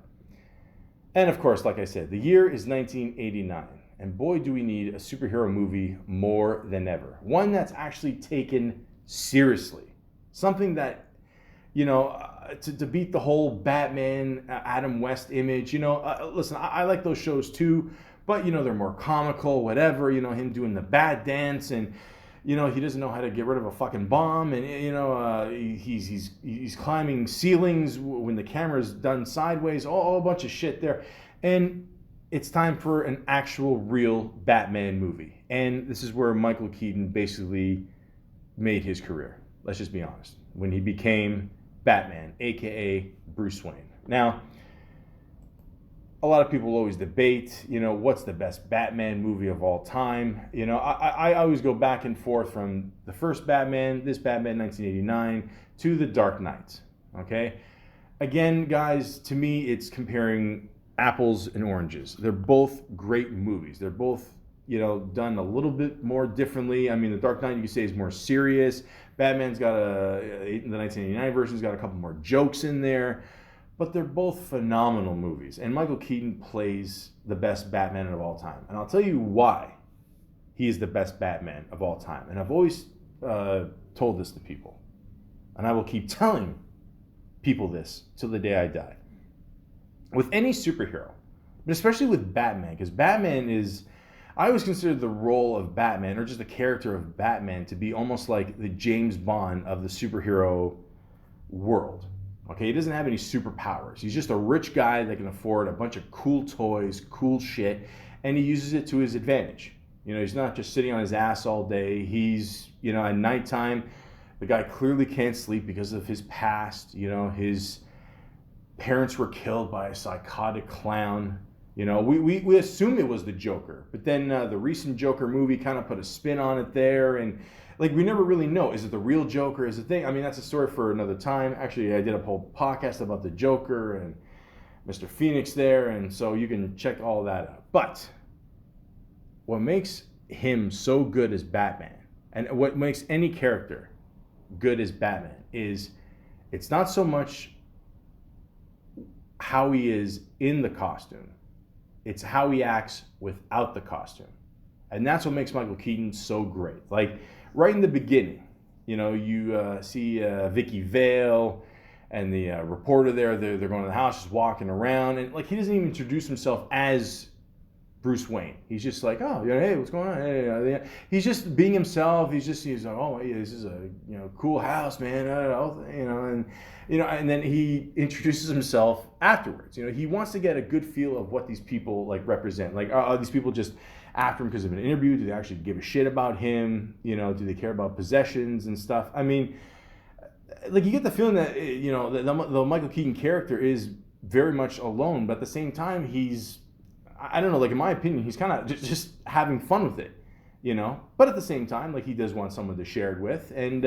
And of course, like I said, the year is 1989, and boy, do we need a superhero movie more than ever. One that's actually taken seriously, something that, you know, to beat the whole Batman, Adam West image. You know, listen, I like those shows too, but, you know, they're more comical, whatever. You know, him doing the bat dance, and, you know, he doesn't know how to get rid of a fucking bomb, and, you know, he's climbing ceilings when the camera's done sideways, all a bunch of shit there. And it's time for an actual real Batman movie. And this is where Michael Keaton basically made his career. Let's just be honest. When he became Batman, aka Bruce Wayne. Now, a lot of people always debate, you know, what's the best Batman movie of all time. You know, I always go back and forth from the first Batman, this Batman 1989, to The Dark Knight. Okay? Again, guys, to me, it's comparing apples and oranges. They're both great movies. They're both, you know, done a little bit more differently. I mean, The Dark Knight, you could say, is more serious. Batman's got the 1989 version's got a couple more jokes in there, but they're both phenomenal movies. And Michael Keaton plays the best Batman of all time. And I'll tell you why he is the best Batman of all time. And I've always told this to people, and I will keep telling people this till the day I die. With any superhero, but especially with Batman, because Batman is, I always considered the role of Batman, or just the character of Batman, to be almost like the James Bond of the superhero world. Okay, he doesn't have any superpowers. He's just a rich guy that can afford a bunch of cool toys, cool shit, and he uses it to his advantage. He's not just sitting on his ass all day. He's, at nighttime, the guy clearly can't sleep because of his past. His parents were killed by a psychotic clown. We assume it was the Joker, but then the recent Joker movie kind of put a spin on it there, and like we never really know, is it the real Joker, is the thing? I mean, that's a story for another time. Actually, I did a whole podcast about the Joker and Mr. Phoenix there, and so you can check all that out. But what makes him so good as Batman, and what makes any character good as Batman, is it's not so much how he is in the costume, it's how he acts without the costume. And that's what makes Michael Keaton so great. Like, right in the beginning, you see Vicky Vale and the reporter there. They're going to the house, just walking around. And, like, he doesn't even introduce himself as Bruce Wayne. He's just like, oh, hey, what's going on? Hey, he's just being himself. He's like, oh, yeah, this is a cool house, man. And then he introduces himself afterwards. He wants to get a good feel of what these people like represent. Like, are these people just after him because of an interview? Do they actually give a shit about him? Do they care about possessions and stuff? I mean, like, you get the feeling that the Michael Keaton character is very much alone, but at the same time, he's, I don't know, like, in my opinion, he's kind of just having fun with it, But at the same time, like, he does want someone to share it with. And,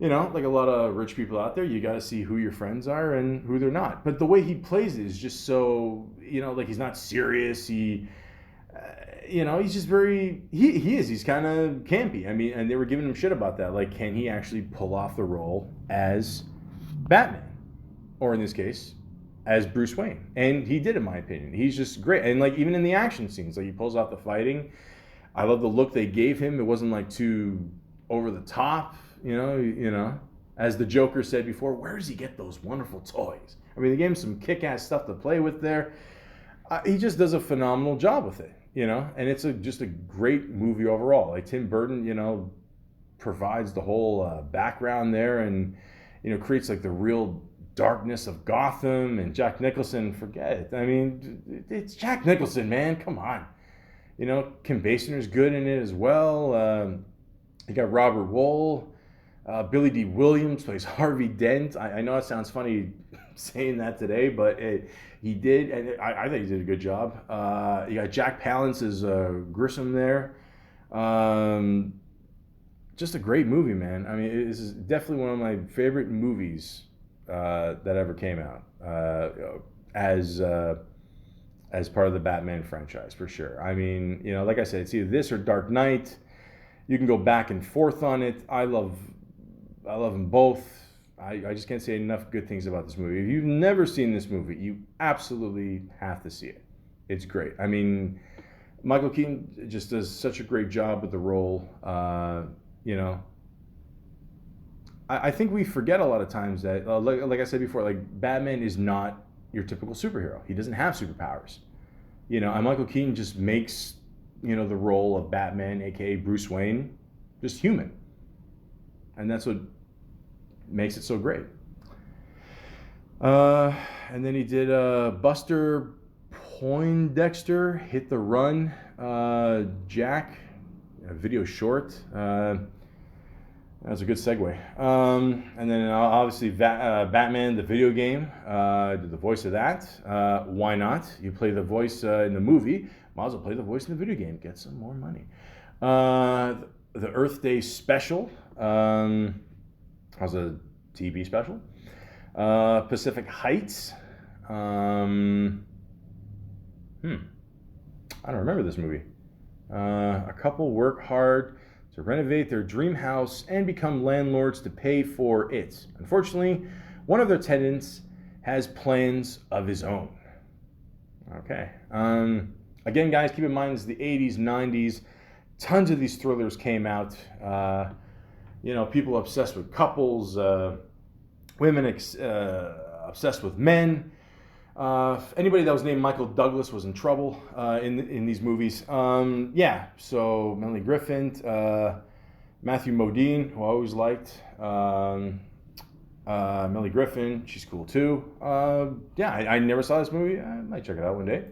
like a lot of rich people out there, you got to see who your friends are and who they're not. But the way he plays it is just so, like, he's not serious. He's just very, he's kind of campy. I mean, and they were giving him shit about that. Like, can he actually pull off the role as Batman? Or in this case, as Bruce Wayne. And he did, in my opinion. He's just great. And, like, even in the action scenes, like, he pulls off the fighting. I love the look they gave him. It wasn't, like, too over the top, As the Joker said before, where does he get those wonderful toys? I mean, they gave him some kick-ass stuff to play with there. He just does a phenomenal job with it, And it's just a great movie overall. Like, Tim Burton, provides the whole background there and, creates, like, the real darkness of Gotham. And Jack Nicholson, forget it. I mean, it's Jack Nicholson, man. Come on. Kim Basinger's good in it as well. You got Robert Wool. Billy D. Williams plays Harvey Dent. I know it sounds funny saying that today, but he did, and I think he did a good job. You got Jack Palance as Grissom there. Just a great movie, man. I mean, this is definitely one of my favorite movies that ever came out as part of the Batman franchise, for sure. I mean, like I said, it's either this or Dark Knight. You can go back and forth on it. I love them both. I just can't say enough good things about this movie. If you've never seen this movie, you absolutely have to see it. It's great. I mean, Michael Keaton just does such a great job with the role. I think we forget a lot of times that, like I said before, like, Batman is not your typical superhero. He doesn't have superpowers. And Michael Keaton just makes, the role of Batman, aka Bruce Wayne, just human. And that's what makes it so great. And then he did Buster Poindexter, Hit the Run, Jack, a video short. That's a good segue. And then obviously Batman, the video game, did the voice of that. Why not? You play the voice in the movie, might as well play the voice in the video game. Get some more money. The Earth Day special. Was a TV special. Pacific Heights. I don't remember this movie. A couple work hard to renovate their dream house and become landlords to pay for it. Unfortunately, one of their tenants has plans of his own. Okay. Again, guys, keep in mind it's the 80s, 90s. Tons of these thrillers came out. People obsessed with couples, women obsessed with men. Anybody that was named Michael Douglas was in trouble in these movies. Yeah, so Melanie Griffin, Matthew Modine, who I always liked. Melanie Griffin, she's cool too. Yeah, I never saw this movie. I might check it out one day.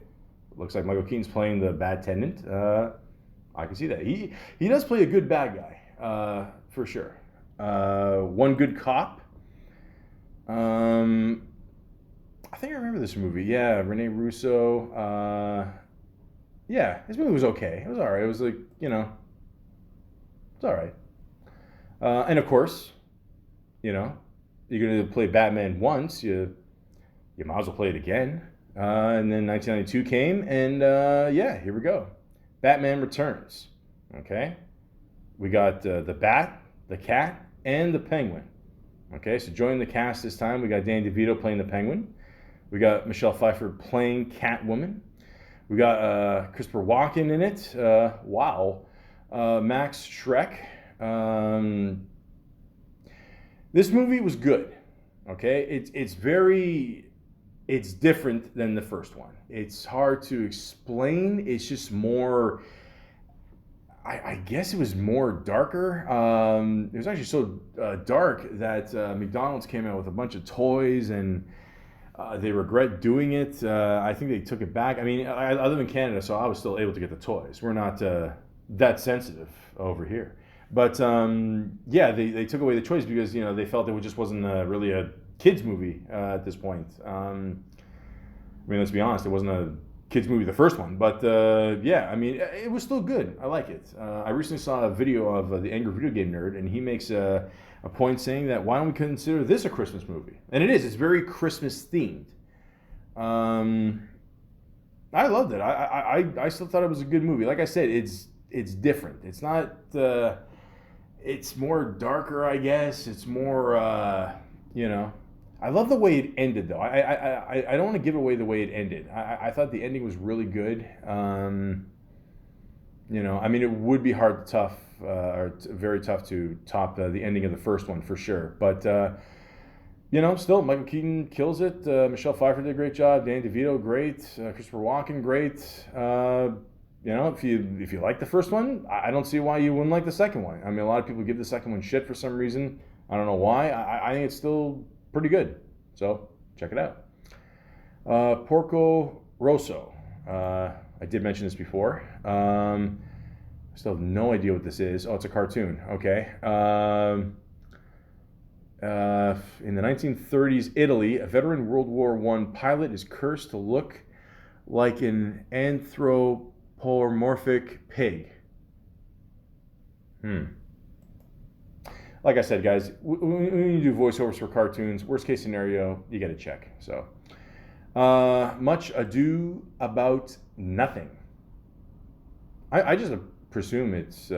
Looks like Michael Keaton's playing the bad tenant. I can see that. He does play a good bad guy, for sure. One Good Cop. I think I remember this movie. Yeah, Rene Russo. Yeah, this movie was okay. It was all right. It was like, it's all right. And of course, you're going to play Batman once, you might as well play it again. And then 1992 came, and yeah, here we go. Batman Returns. Okay? We got the Bat, the Cat, and the Penguin. Okay, so joining the cast this time, we got Danny DeVito playing the Penguin. We got Michelle Pfeiffer playing Catwoman. We got Christopher Walken in it. Wow. Max Schreck. This movie was good. Okay, it's different than the first one. It's hard to explain. It's just more. I guess it was more darker. It was actually so dark that McDonald's came out with a bunch of toys, and they regret doing it. I think they took it back. I mean, I live in Canada, so I was still able to get the toys. We're not that sensitive over here. But yeah, they took away the toys because they felt it just wasn't really a kids movie at this point. I mean, let's be honest, it wasn't a kids movie, the first one, but yeah, I mean, it was still good. I like it. I recently saw a video of the Angry Video Game Nerd, and he makes a point saying that why don't we consider this a Christmas movie? And it is. It's very Christmas themed. I loved it. I still thought it was a good movie. Like I said, it's different. It's not. It's more darker, I guess. It's more. I love the way it ended, though. I don't want to give away the way it ended. I thought the ending was really good. I mean, it would be hard to tough, or very tough to top the ending of the first one for sure. But still, Michael Keaton kills it. Michelle Pfeiffer did a great job. Danny DeVito, great. Christopher Walken, great. If you like the first one, I don't see why you wouldn't like the second one. I mean, a lot of people give the second one shit for some reason. I don't know why. I think it's still pretty good. So check it out. Porco Rosso. I did mention this before. I still have no idea what this is. Oh, it's a cartoon. Okay. In the 1930s Italy, a veteran World War I pilot is cursed to look like an anthropomorphic pig. Like I said, guys, when you do voiceovers for cartoons, worst case scenario, you get a check. So, Much Ado About Nothing. I just presume it's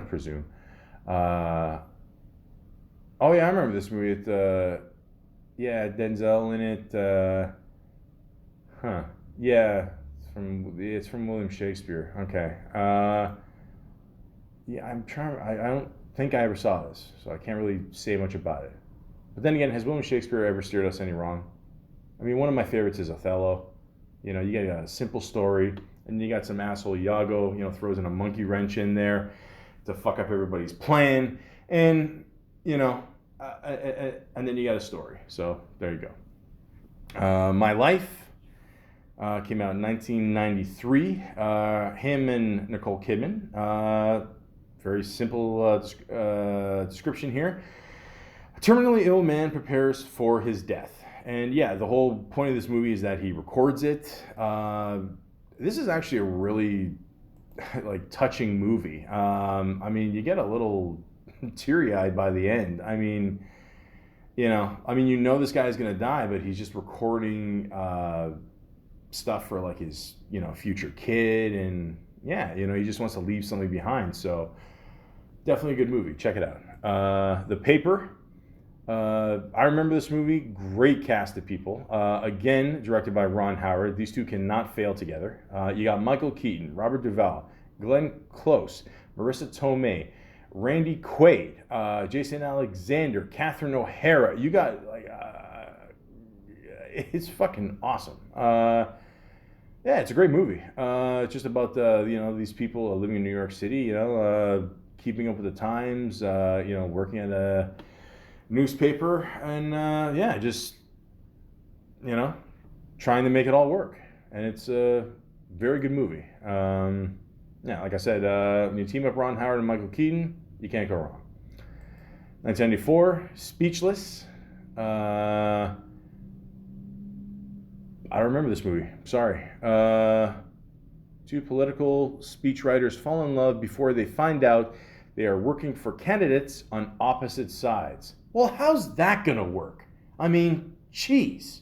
presume. Oh yeah, I remember this movie. Yeah, Denzel in it. Yeah, it's from William Shakespeare. Okay. Yeah, I'm trying. I don't think I ever saw this, so I can't really say much about it. But then again, has William Shakespeare ever steered us any wrong? I mean, one of my favorites is Othello. You get a simple story, and you got some asshole Iago, throws in a monkey wrench in there to fuck up everybody's plan, and and then you got a story. So there you go. My Life came out in 1993. Him and Nicole Kidman. Very simple description here. A terminally ill man prepares for his death. And yeah, the whole point of this movie is that he records it. This is actually a really touching movie. I mean, you get a little teary-eyed by the end. I mean, this guy's gonna die, but he's just recording stuff for his future kid, and yeah, he just wants to leave something behind. So definitely a good movie. Check it out. The Paper. I remember this movie. Great cast of people. Again, directed by Ron Howard. These two cannot fail together. You got Michael Keaton, Robert Duvall, Glenn Close, Marissa Tomei, Randy Quaid, Jason Alexander, Catherine O'Hara. You got it's fucking awesome. Yeah, it's a great movie. It's just about these people living in New York City, keeping up with the times, working at a newspaper, and just trying to make it all work. And it's a very good movie. Like I said, when you team up Ron Howard and Michael Keaton, you can't go wrong. 1994, Speechless. I don't remember this movie. Sorry. Two political speechwriters fall in love before they find out they are working for candidates on opposite sides. Well, how's that gonna work? I mean, jeez.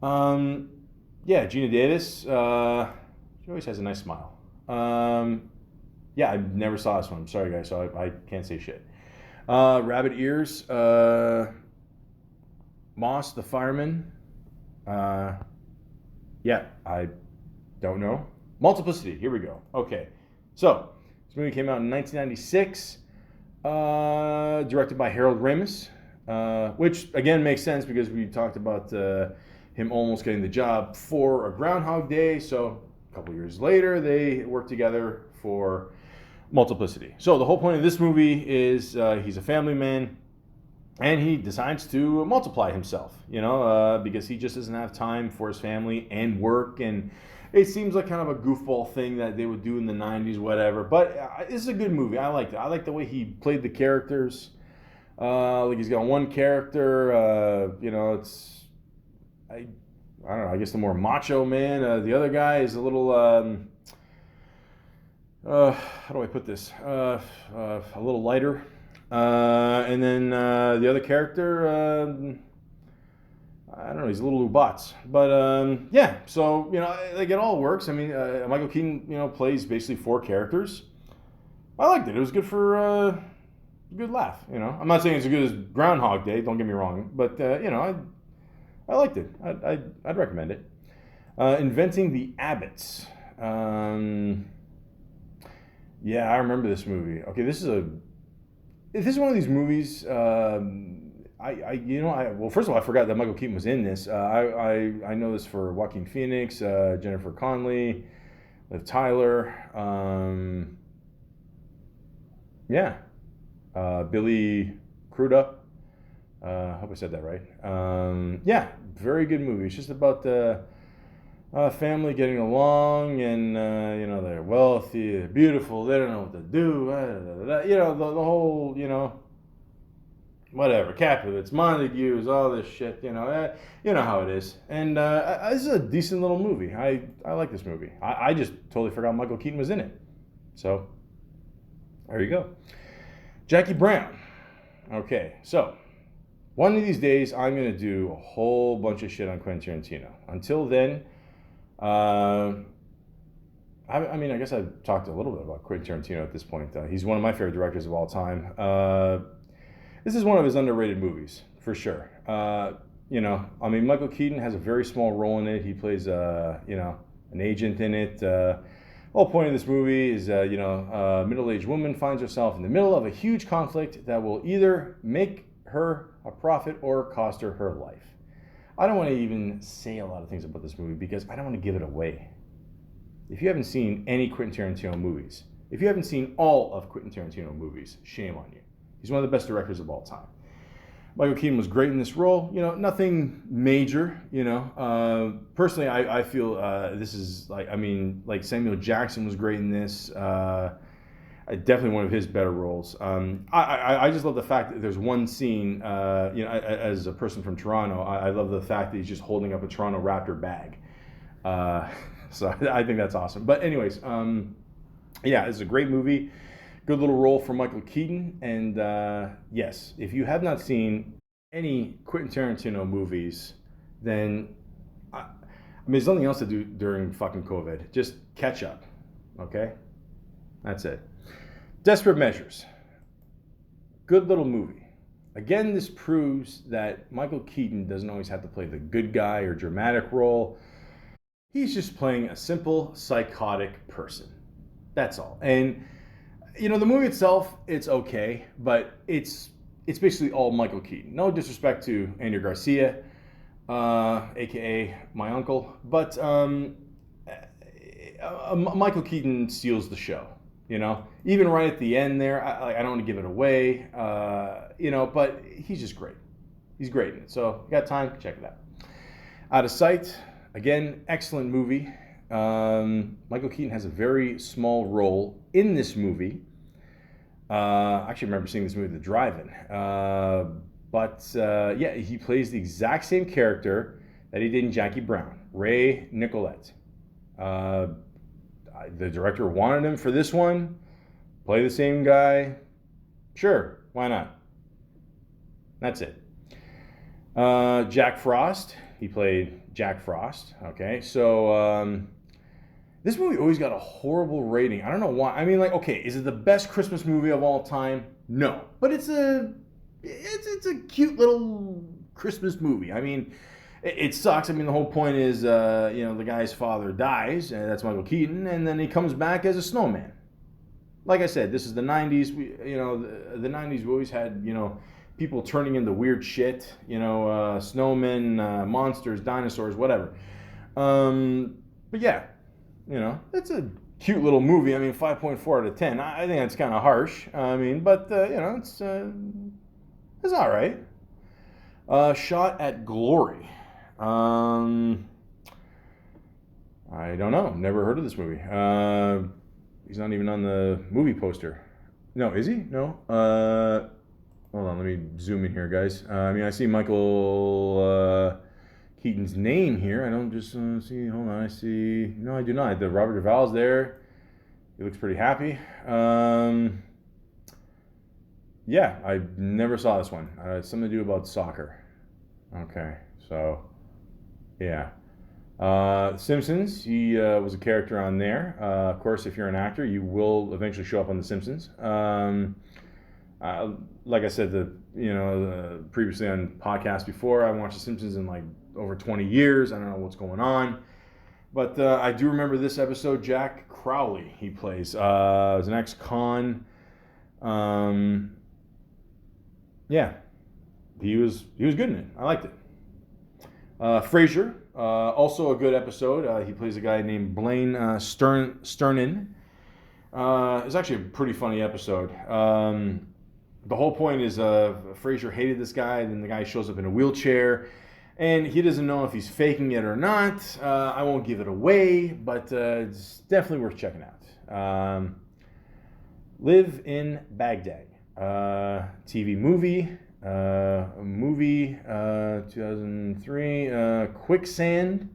Gina Davis. She always has a nice smile. I never saw this one. I'm sorry, guys, so I can't say shit. Rabbit Ears. Moss, the fireman. I don't know. Multiplicity. Here we go. Okay. So, this movie came out in 1996. Directed by Harold Ramis. Which, again, makes sense because we talked about him almost getting the job for a Groundhog Day. So, a couple years later, they worked together for Multiplicity. So, the whole point of this movie is he's a family man. And he decides to multiply himself, because he just doesn't have time for his family and work. And it seems like kind of a goofball thing that they would do in the 90s, whatever. But it's a good movie. I liked it. I like the way he played the characters. He's got one character, I don't know, I guess the more macho man. The other guy is a little, how do I put this? A little lighter. And then the other character, I don't know, he's a little Lubats. But so, it all works. I mean, Michael Keaton, plays basically four characters. I liked it. It was good for a good laugh, I'm not saying it's as good as Groundhog Day, don't get me wrong. But, I liked it. I'd recommend it. Inventing the Abbots. I remember this movie. Okay, this is one of these movies. Well, first of all, I forgot that Michael Keaton was in this. I know this for Joaquin Phoenix, Jennifer Connelly, Liv Tyler, Billy Crudup. I hope I said that right. Very good movie. It's just about the family getting along, and they're wealthy, they're beautiful, they don't know what to do. The whole whatever, Capulets, Montagues, all this shit. You know how it is. And this is a decent little movie. I like this movie. I just totally forgot Michael Keaton was in it. So there you go. Jackie Brown. Okay, so one of these days I'm gonna do a whole bunch of shit on Quentin Tarantino. Until then. I guess I've talked a little bit about Quentin Tarantino at this point. He's one of my favorite directors of all time. This is one of his underrated movies, for sure. Michael Keaton has a very small role in it. He plays, an agent in it. The whole point of this movie is, a middle-aged woman finds herself in the middle of a huge conflict that will either make her a profit or cost her her life. I don't want to even say a lot of things about this movie because I don't want to give it away. If you haven't seen any Quentin Tarantino movies, if you haven't seen all of Quentin Tarantino movies, shame on you. He's one of the best directors of all time. Michael Keaton was great in this role. Nothing major. Personally, I feel this is like Samuel Jackson was great in this. Definitely one of his better roles. I just love the fact that there's one scene, as a person from Toronto, I love the fact that he's just holding up a Toronto Raptor bag. So I think that's awesome. But anyways, it's a great movie. Good little role for Michael Keaton. And yes, if you have not seen any Quentin Tarantino movies, then there's nothing else to do during fucking COVID. Just catch up, okay? That's it. Desperate Measures. Good little movie. Again, this proves that Michael Keaton doesn't always have to play the good guy or dramatic role. He's just playing a simple, psychotic person. That's all. And, the movie itself, it's okay, but it's basically all Michael Keaton. No disrespect to Andy Garcia. aka my uncle. But Michael Keaton steals the show. Even right at the end there, I don't want to give it away. But he's just great. He's great in it. So if you got time, check it out. Out of Sight, again, excellent movie. Michael Keaton has a very small role in this movie. I actually remember seeing this movie at the drive-in. Yeah, he plays the exact same character that he did in Jackie Brown, Ray Nicolette. The director wanted him for this one. Play the same guy. Sure, why not? That's it. Jack Frost. He played Jack Frost. Okay, so this movie always got a horrible rating. I don't know why. I mean, like, okay, is it the best Christmas movie of all time? No, but it's a cute little Christmas movie. I mean, it sucks. I mean, the whole point is, the guy's father dies, and that's Michael Keaton, and then he comes back as a snowman. Like I said, this is the 90s. The 90s, we always had, people turning into weird shit, snowmen, monsters, dinosaurs, whatever. But yeah, it's a cute little movie. I mean, 5.4 out of 10. I think that's kind of harsh. I mean, but, it's all right. Shot at Glory. I don't know. Never heard of this movie. He's not even on the movie poster. No, is he? No. Hold on, let me zoom in here, guys. I see Michael Keaton's name here. I don't just see. Hold on, I see. No, I do not. The Robert Duvall's there. He looks pretty happy. Yeah, I never saw this one. It's something to do about soccer. Okay, so yeah. Simpsons, he was a character on there. Of course, if you're an actor, you will eventually show up on The Simpsons. Like I said, previously on podcasts before, I haven't watched The Simpsons in like over 20 years. I don't know what's going on. But I do remember this episode, Jack Crowley he plays. As an ex-con. Yeah, he was good in it. I liked it. Frasier, also a good episode. He plays a guy named Blaine Sternin. It's actually a pretty funny episode. The whole point is Frasier hated this guy, and then the guy shows up in a wheelchair, and he doesn't know if he's faking it or not. I won't give it away, but it's definitely worth checking out. Live in Baghdad. TV movie. 2003. Quicksand.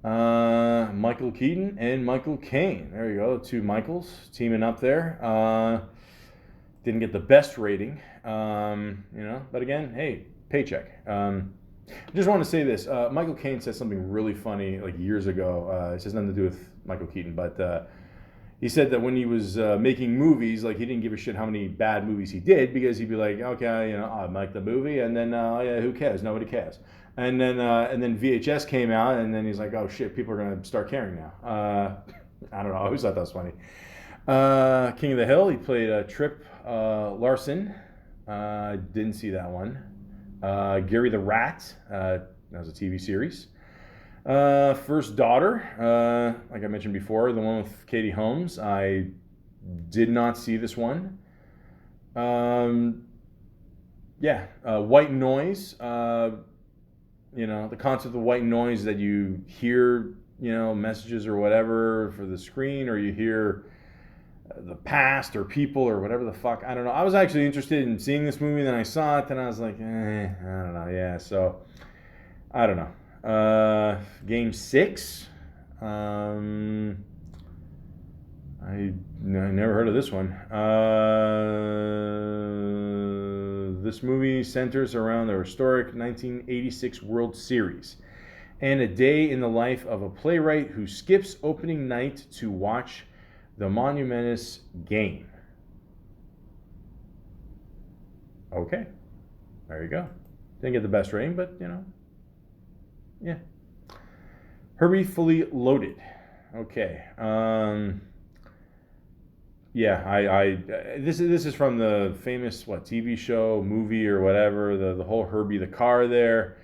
Michael Keaton and Michael Caine. There you go, two Michaels teaming up there. Didn't get the best rating, but again, hey, paycheck. I just want to say this. Michael Caine said something really funny like years ago. It has nothing to do with Michael Keaton, but he said that when he was making movies, like he didn't give a shit how many bad movies he did, because he'd be like, okay, I like the movie, and then yeah, who cares? Nobody cares. And then VHS came out, and then he's like, oh shit, people are gonna start caring now. I don't know. I always thought that was funny. King of the Hill. He played Trip Larson. Didn't see that one. Gary the Rat. That was a TV series. First Daughter. Like I mentioned before, the one with Katie Holmes. I did not see this one. Yeah. White Noise. The concept of white noise, that you hear, messages or whatever for the screen, or you hear the past or people or whatever the fuck. I don't know. I was actually interested in seeing this movie, then I saw it, and I was like, I don't know. Yeah, so I don't know. Game 6. I never heard of this one. This movie centers around the historic 1986 World Series and a day in the life of a playwright who skips opening night to watch the monumentous game. Okay, there you go. Didn't get the best rating, but yeah. Herbie Fully Loaded. Okay. Yeah, this is from the famous TV show, movie, or whatever, the whole Herbie the car there.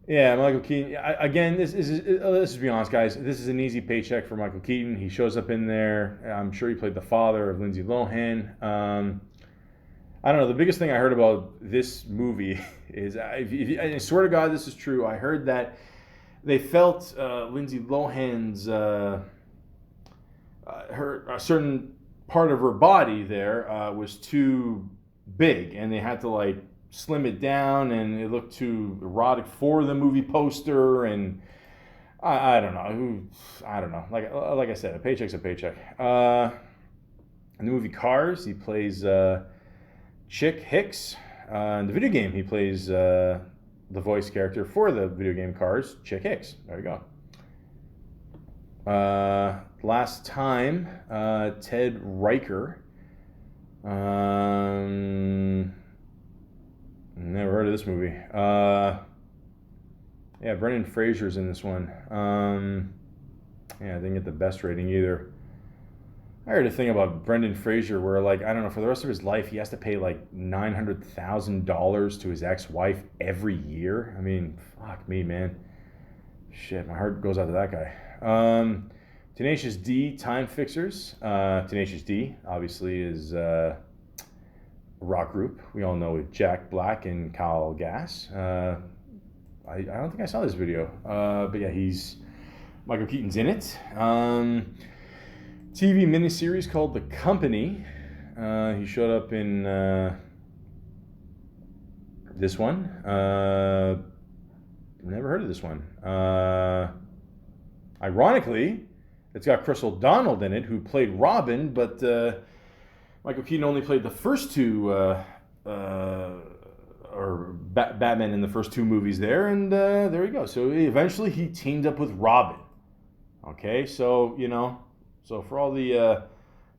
Yeah, Michael Keaton. Again, let's just be honest, guys. This is an easy paycheck for Michael Keaton. He shows up in there. I'm sure he played the father of Lindsay Lohan. I don't know. The biggest thing I heard about this movie is, I swear to God, this is true. I heard that they felt Lindsay Lohan's her a certain part of her body there was too big, and they had to like slim it down, and it looked too erotic for the movie poster. And I don't know. I don't know. Like I said, a paycheck's a paycheck. In the movie Cars, he plays Chick Hicks. In the video game, he plays the voice character for the video game Cars, Chick Hicks. There you go. Last time, Ted Riker. Never heard of this movie. Yeah, Brendan Fraser's in this one. Yeah, I didn't get the best rating either. I heard a thing about Brendan Fraser where, like, I don't know, for the rest of his life, he has to pay like $900,000 to his ex-wife every year. I mean, fuck me, man. Shit, my heart goes out to that guy. Tenacious D, Time Fixers. Tenacious D, obviously, is a rock group. We all know with Jack Black and Kyle Gass. I don't think I saw this video. But yeah, Michael Keaton's in it. TV miniseries called The Company. He showed up in this one. Never heard of this one. Ironically, it's got Chris O'Donnell in it, who played Robin, but Michael Keaton only played the first two, Batman in the first two movies there, and there you go. So eventually he teamed up with Robin. Okay, so, so for all the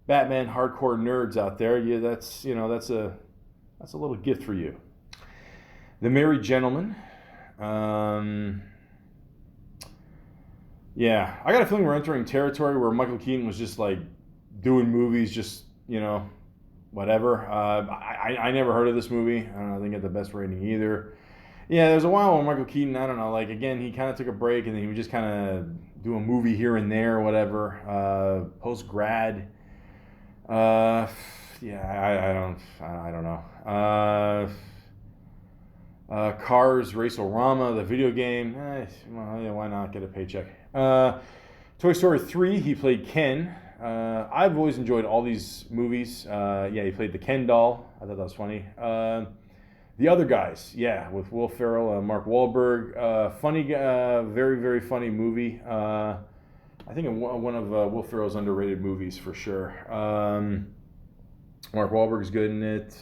Batman hardcore nerds out there, yeah, that's a little gift for you. The Merry Gentleman. Yeah, I got a feeling we're entering territory where Michael Keaton was just like doing movies, just whatever. I never heard of this movie. I don't know, I didn't get the best rating either. Yeah, there's a while when Michael Keaton, I don't know, like again, he kind of took a break and then he would just kind of do a movie here and there or whatever. Post grad. Yeah, I don't know. Cars, Race-O-Rama, the video game. Well, yeah, why not get a paycheck? Toy Story 3, he played Ken. I've always enjoyed all these movies. Yeah, he played the Ken doll. I thought that was funny. The Other Guys, yeah, with Will Ferrell, Mark Wahlberg. Funny, very, very funny movie. I think one of Will Ferrell's underrated movies for sure. Mark Wahlberg's good in it.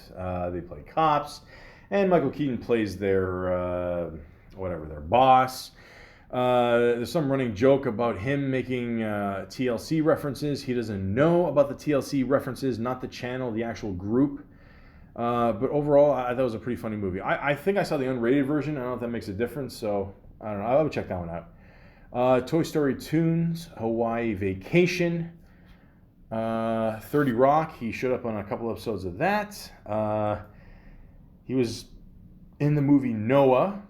They play cops. And Michael Keaton plays their boss. There's some running joke about him making TLC references. He doesn't know about the TLC references, not the channel, the actual group. But overall, I thought it was a pretty funny movie. I think I saw the unrated version. I don't know if that makes a difference, so I don't know. I'll check that one out. Toy Story Tunes, Hawaii Vacation, 30 Rock. He showed up on a couple episodes of that. He was in the movie Noah.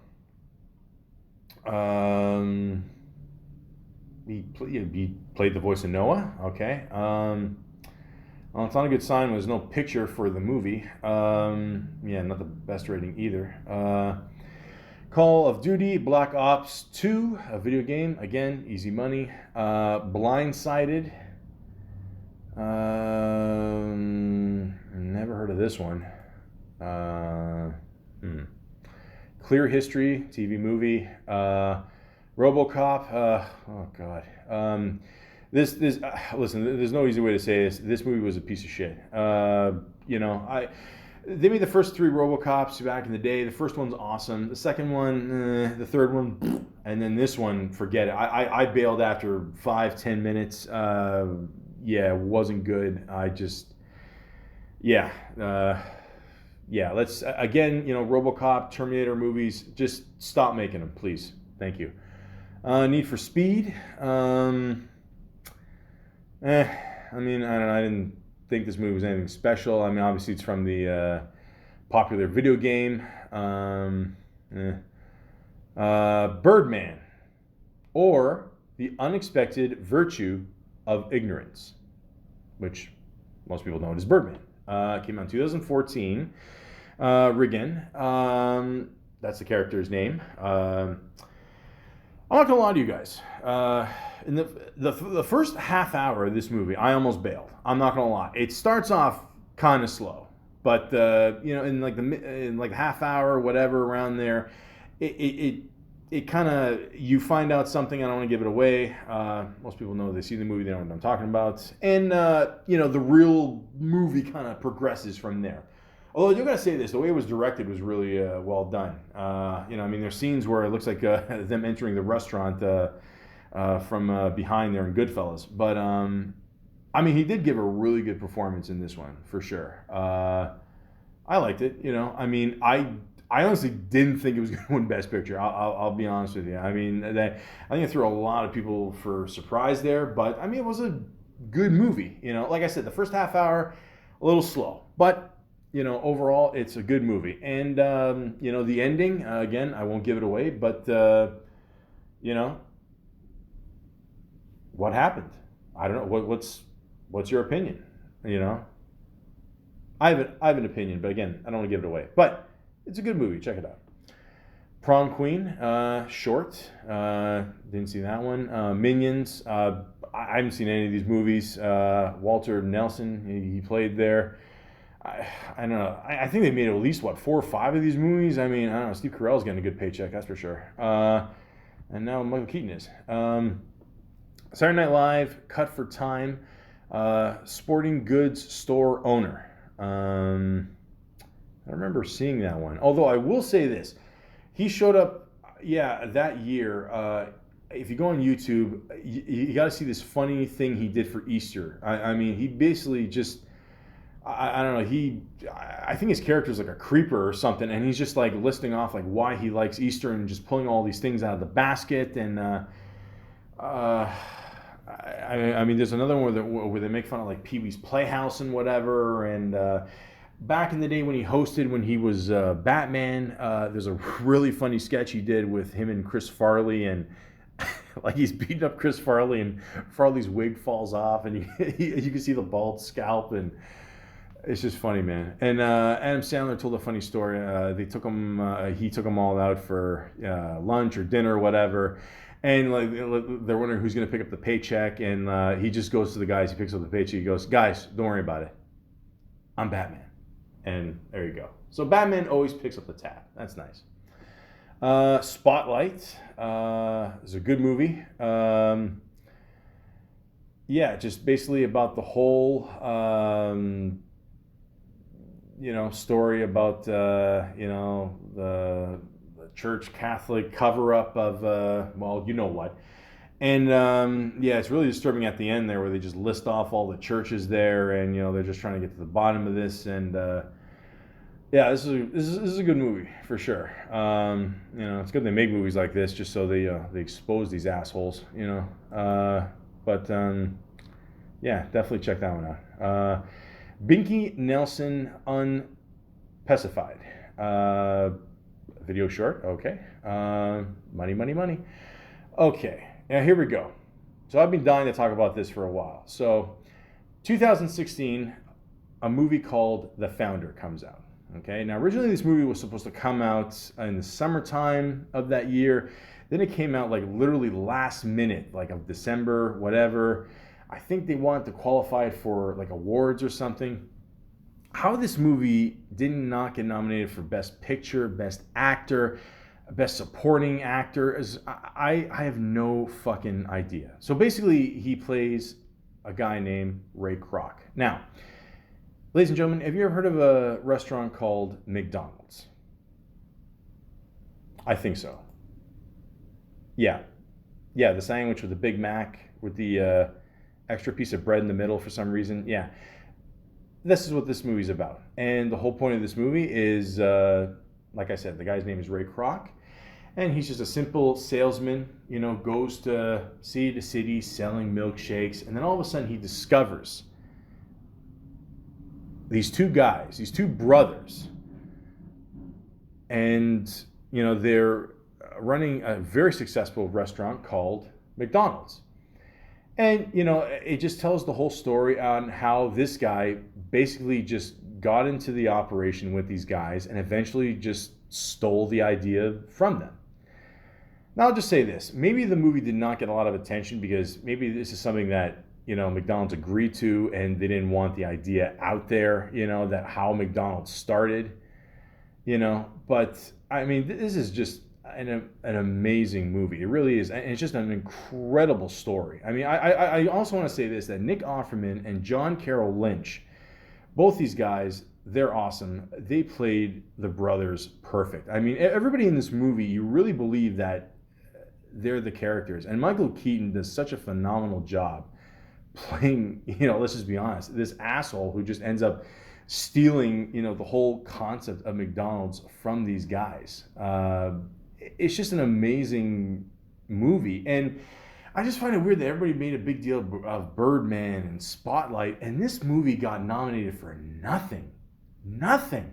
He played the voice of Noah. Okay. Well, it's not a good sign when there's no picture for the movie. Yeah, not the best rating either. Call of Duty, Black Ops 2, a video game. Again, easy money. Blindsided. Never heard of this one. Clear History, TV movie. RoboCop. Oh God. Listen. There's no easy way to say this. This movie was a piece of shit. They made the first three RoboCops back in the day. The first one's awesome. The second one, the third one, and then this one, forget it. I bailed after 5-10 minutes. Yeah, it wasn't good. Let's again, RoboCop, Terminator movies, just stop making them, please. Thank you. Need for Speed. I mean, I don't know. I didn't think this movie was anything special. I mean, obviously it's from the popular video game. Birdman, or The Unexpected Virtue of Ignorance, which most people know it as Birdman. Came out in 2014. Riggin, that's the character's name. I'm not gonna lie to you guys. In the first half hour of this movie, I almost bailed. I'm not gonna lie. It starts off kind of slow, but in like half hour, whatever around there, it kind of, you find out something. I don't want to give it away. Most people know, they see the movie, they know what I'm talking about, and the real movie kind of progresses from there. Although you gotta say this, the way it was directed was really well done. There's scenes where it looks like them entering the restaurant from behind there in Goodfellas. But he did give a really good performance in this one for sure. I liked it. I honestly didn't think it was going to win Best Picture. I'll be honest with you. I think it threw a lot of people for surprise there. But it was a good movie. Like I said, the first half hour a little slow, but overall, it's a good movie. And, the ending, again, I won't give it away, but, what happened? I don't know. What's your opinion? I have an opinion, but again, I don't want to give it away. But it's a good movie. Check it out. Prom Queen, short. Didn't see that one. Minions. I haven't seen any of these movies. Walter Nelson, he played there. I don't know. I think they made at least, 4 or 5 of these movies. I don't know. Steve Carell's getting a good paycheck, that's for sure. And now Michael Keaton is. Saturday Night Live, Cut for Time, sporting goods store owner. I remember seeing that one. Although I will say this. He showed up, that year. If you go on YouTube, you got to see this funny thing he did for Easter. He basically just... I don't know, I think his character is like a creeper or something, and he's just like listing off like why he likes Easter and just pulling all these things out of the basket. And there's another one where they make fun of like Pee-wee's Playhouse and whatever. And back in the day when he was Batman, there's a really funny sketch he did with him and Chris Farley, and like he's beating up Chris Farley, and Farley's wig falls off, and you can see the bald scalp, and it's just funny, man. And Adam Sandler told a funny story. He took them all out for lunch or dinner or whatever. And like they're wondering who's going to pick up the paycheck. And he just goes to the guys. He picks up the paycheck. He goes, "Guys, don't worry about it. I'm Batman." And there you go. So Batman always picks up the tab. That's nice. Spotlight is a good movie. Just basically about the whole... story about, the church Catholic cover-up of, you know what. And, it's really disturbing at the end there where they just list off all the churches there, and, they're just trying to get to the bottom of this. And, this is a good movie, for sure. It's good they make movies like this just so they expose these assholes, definitely check that one out. Binky Nelson Unpacified. Video short, okay. Money. Okay, now here we go. So I've been dying to talk about this for a while. So 2016, a movie called The Founder comes out. Okay, now originally this movie was supposed to come out in the summertime of that year. Then it came out like literally last minute, like of December, whatever. I think they wanted to qualify for like awards or something. How this movie did not get nominated for Best Picture, Best Actor, Best Supporting Actor, is I have no fucking idea. So basically, he plays a guy named Ray Kroc. Now, ladies and gentlemen, have you ever heard of a restaurant called McDonald's? I think so. Yeah, the sandwich with the Big Mac with the extra piece of bread in the middle for some reason. Yeah. This is what this movie's about. And the whole point of this movie is, like I said, the guy's name is Ray Kroc. And he's just a simple salesman, goes to city to city selling milkshakes. And then all of a sudden he discovers these two brothers. And, they're running a very successful restaurant called McDonald's. And, it just tells the whole story on how this guy basically just got into the operation with these guys and eventually just stole the idea from them. Now, I'll just say this. Maybe the movie did not get a lot of attention because maybe this is something that, McDonald's agreed to and they didn't want the idea out there, that how McDonald's started, But, I mean, this is just an amazing movie. It really is. And it's just an incredible story. I mean, I also want to say this, that Nick Offerman and John Carroll Lynch, both these guys, they're awesome. They played the brothers perfect. I mean, everybody in this movie, you really believe that they're the characters. And Michael Keaton does such a phenomenal job playing, let's just be honest, this asshole who just ends up stealing, the whole concept of McDonald's from these guys. It's just an amazing movie. And I just find it weird that everybody made a big deal of Birdman and Spotlight, and this movie got nominated for nothing. Nothing.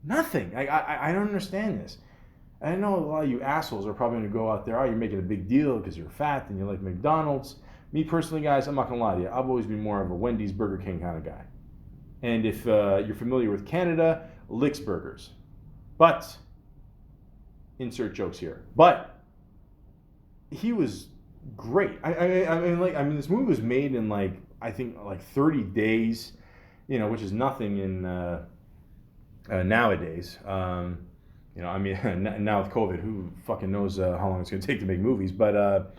I don't understand this. I know a lot of you assholes are probably going to go out there, you're making a big deal because you're fat and you like McDonald's. Me personally, guys, I'm not going to lie to you. I've always been more of a Wendy's, Burger King kind of guy. And if you're familiar with Canada, Lick's Burgers. But, insert jokes here. But, he was great. I mean, this movie was made in I think 30 days, which is nothing in nowadays. Now with COVID, who fucking knows how long it's going to take to make movies? But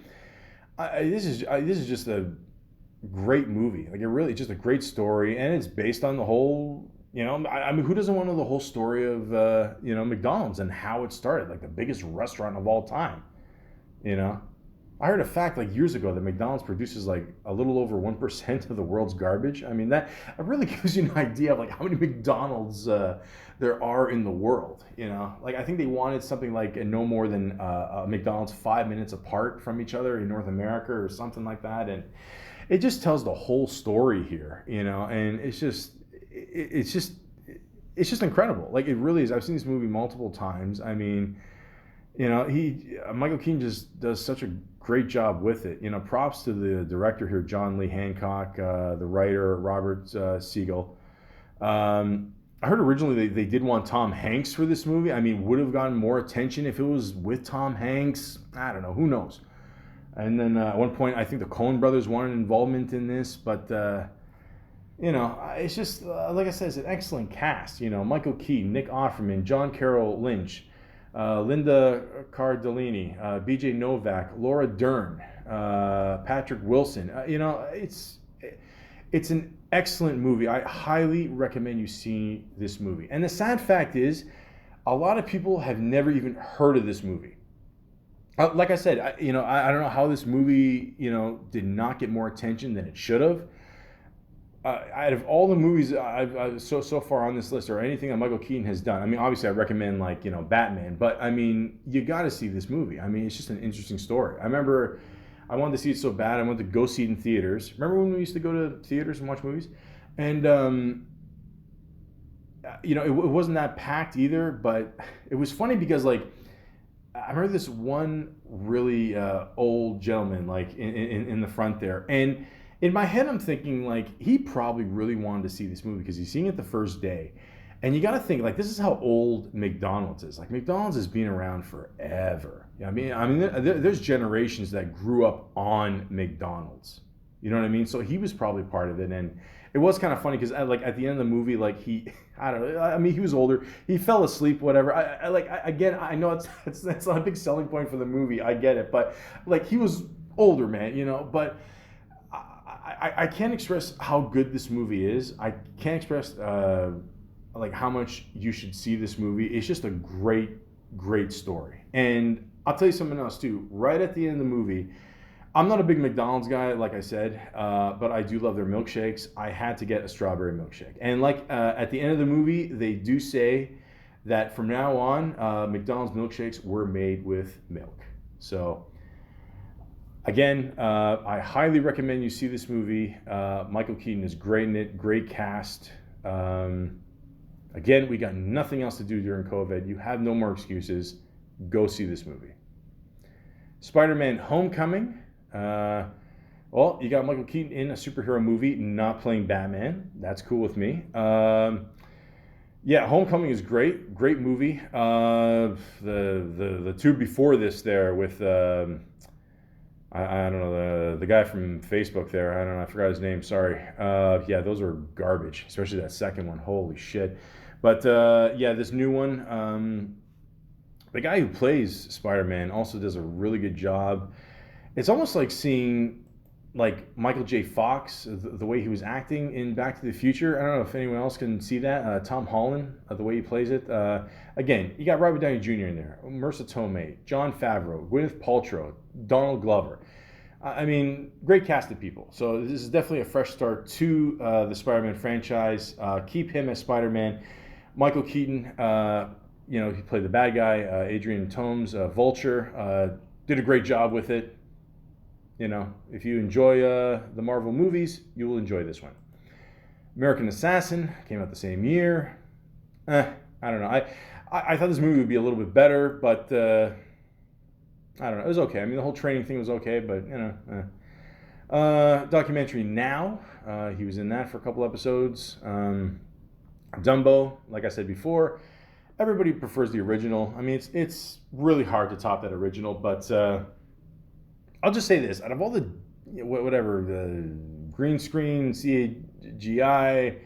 this is just a great movie. It really just a great story, and it's based on the whole. I mean, who doesn't want to know the whole story of McDonald's and how it started, the biggest restaurant of all time. I heard a fact years ago that McDonald's produces a little over 1% of the world's garbage. I mean, that really gives you an idea of how many McDonald's there are in the world. I think they wanted something no more than McDonald's 5 minutes apart from each other in North America or something like that, and it just tells the whole story here. And it's just incredible. It really is. I've seen this movie multiple times. I mean, Michael Keaton just does such a great job with it. Props to the director here, John Lee Hancock, the writer, Robert Siegel. I heard originally they did want Tom Hanks for this movie. I mean, would have gotten more attention if it was with Tom Hanks. I don't know. Who knows? And then at one point, I think the Coen brothers wanted involvement in this, but it's just like I said, it's an excellent cast. Michael Keaton, Nick Offerman, John Carroll Lynch, Linda Cardellini, B.J. Novak, Laura Dern, Patrick Wilson. It's an excellent movie. I highly recommend you see this movie. And the sad fact is, a lot of people have never even heard of this movie. Like I said, I don't know how this movie, did not get more attention than it should have. Out of all the movies I've so far on this list, or anything that Michael Keaton has done, I mean, obviously I recommend Batman, but I mean, you got to see this movie. I mean, it's just an interesting story. I remember I wanted to see it so bad, I went to go see it in theaters. Remember when we used to go to theaters and watch movies? And it wasn't that packed either, but it was funny because I remember this one really old gentleman in the front there, and in my head I'm thinking he probably really wanted to see this movie because he's seeing it the first day. And you got to think this is how old McDonald's is. McDonald's has been around forever. I mean there's generations that grew up on McDonald's. You know what I mean? So he was probably part of it, and it was kind of funny because at the end of the movie, he, I don't know. I mean, he was older. He fell asleep, whatever. Again, I know it's not a big selling point for the movie. I get it, but he was older, man. But I can't express how good this movie is. I can't express how much you should see this movie. It's just a great story. And I'll tell you something else too. Right at the end of the movie, I'm not a big McDonald's guy, like I said, but I do love their milkshakes. I had to get a strawberry milkshake. And at the end of the movie, they do say that from now on, McDonald's milkshakes were made with milk. So again, I highly recommend you see this movie. Michael Keaton is great in it, great cast. Again, we got nothing else to do during COVID. You have no more excuses. go see this movie. Spider-Man Homecoming. Well, you got Michael Keaton in a superhero movie, not playing Batman. That's cool with me. Yeah, Homecoming is great. Great movie. The two before this there with I don't know the guy from Facebook there. I don't know. I forgot his name. Sorry. Yeah, those are garbage, especially that second one. Holy shit. But yeah, this new one. The guy who plays Spider-Man also does a really good job. It's almost like seeing like Michael J. Fox, the way he was acting in Back to the Future. I don't know if anyone else can see that. Tom Holland, the way he plays it. Again, you got Robert Downey Jr. in there, Marissa Tomei, Jon Favreau, Gwyneth Paltrow, Donald Glover. I mean, great cast of people. So this is definitely a fresh start to the Spider-Man franchise. Keep him as Spider-Man. Michael Keaton, he played the bad guy. Adrian Toomes, Vulture, did a great job with it. If you enjoy the Marvel movies, you will enjoy this one. American Assassin came out the same year. I don't know. I thought this movie would be a little bit better, but I don't know. It was okay. I mean, the whole training thing was okay, but documentary Now. He was in that for a couple episodes. Dumbo, like I said before, everybody prefers the original. I mean, it's really hard to top that original, but I'll just say this: out of all the the green screen CGI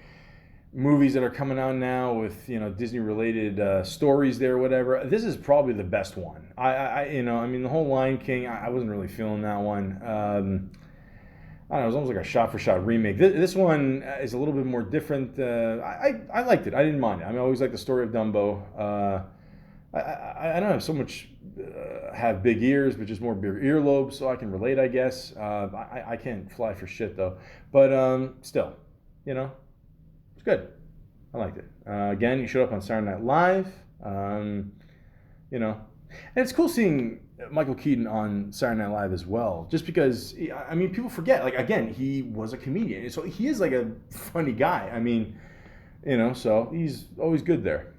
movies that are coming out now with Disney related stories there, whatever, this is probably the best one. I mean, the whole Lion King, I wasn't really feeling that one. I don't know, it was almost like a shot-for-shot remake. This one is a little bit more different. I liked it. I didn't mind it. I mean, I always liked the story of Dumbo. I don't have so much have big ears, but just more big earlobes, so I can relate, I guess. I can't fly for shit, though. But still, it's good. I liked it. Again, he showed up on Saturday Night Live. And it's cool seeing Michael Keaton on Saturday Night Live as well, just because, I mean, people forget, like, again, he was a comedian, so he is like a funny guy. I mean, so he's always good there.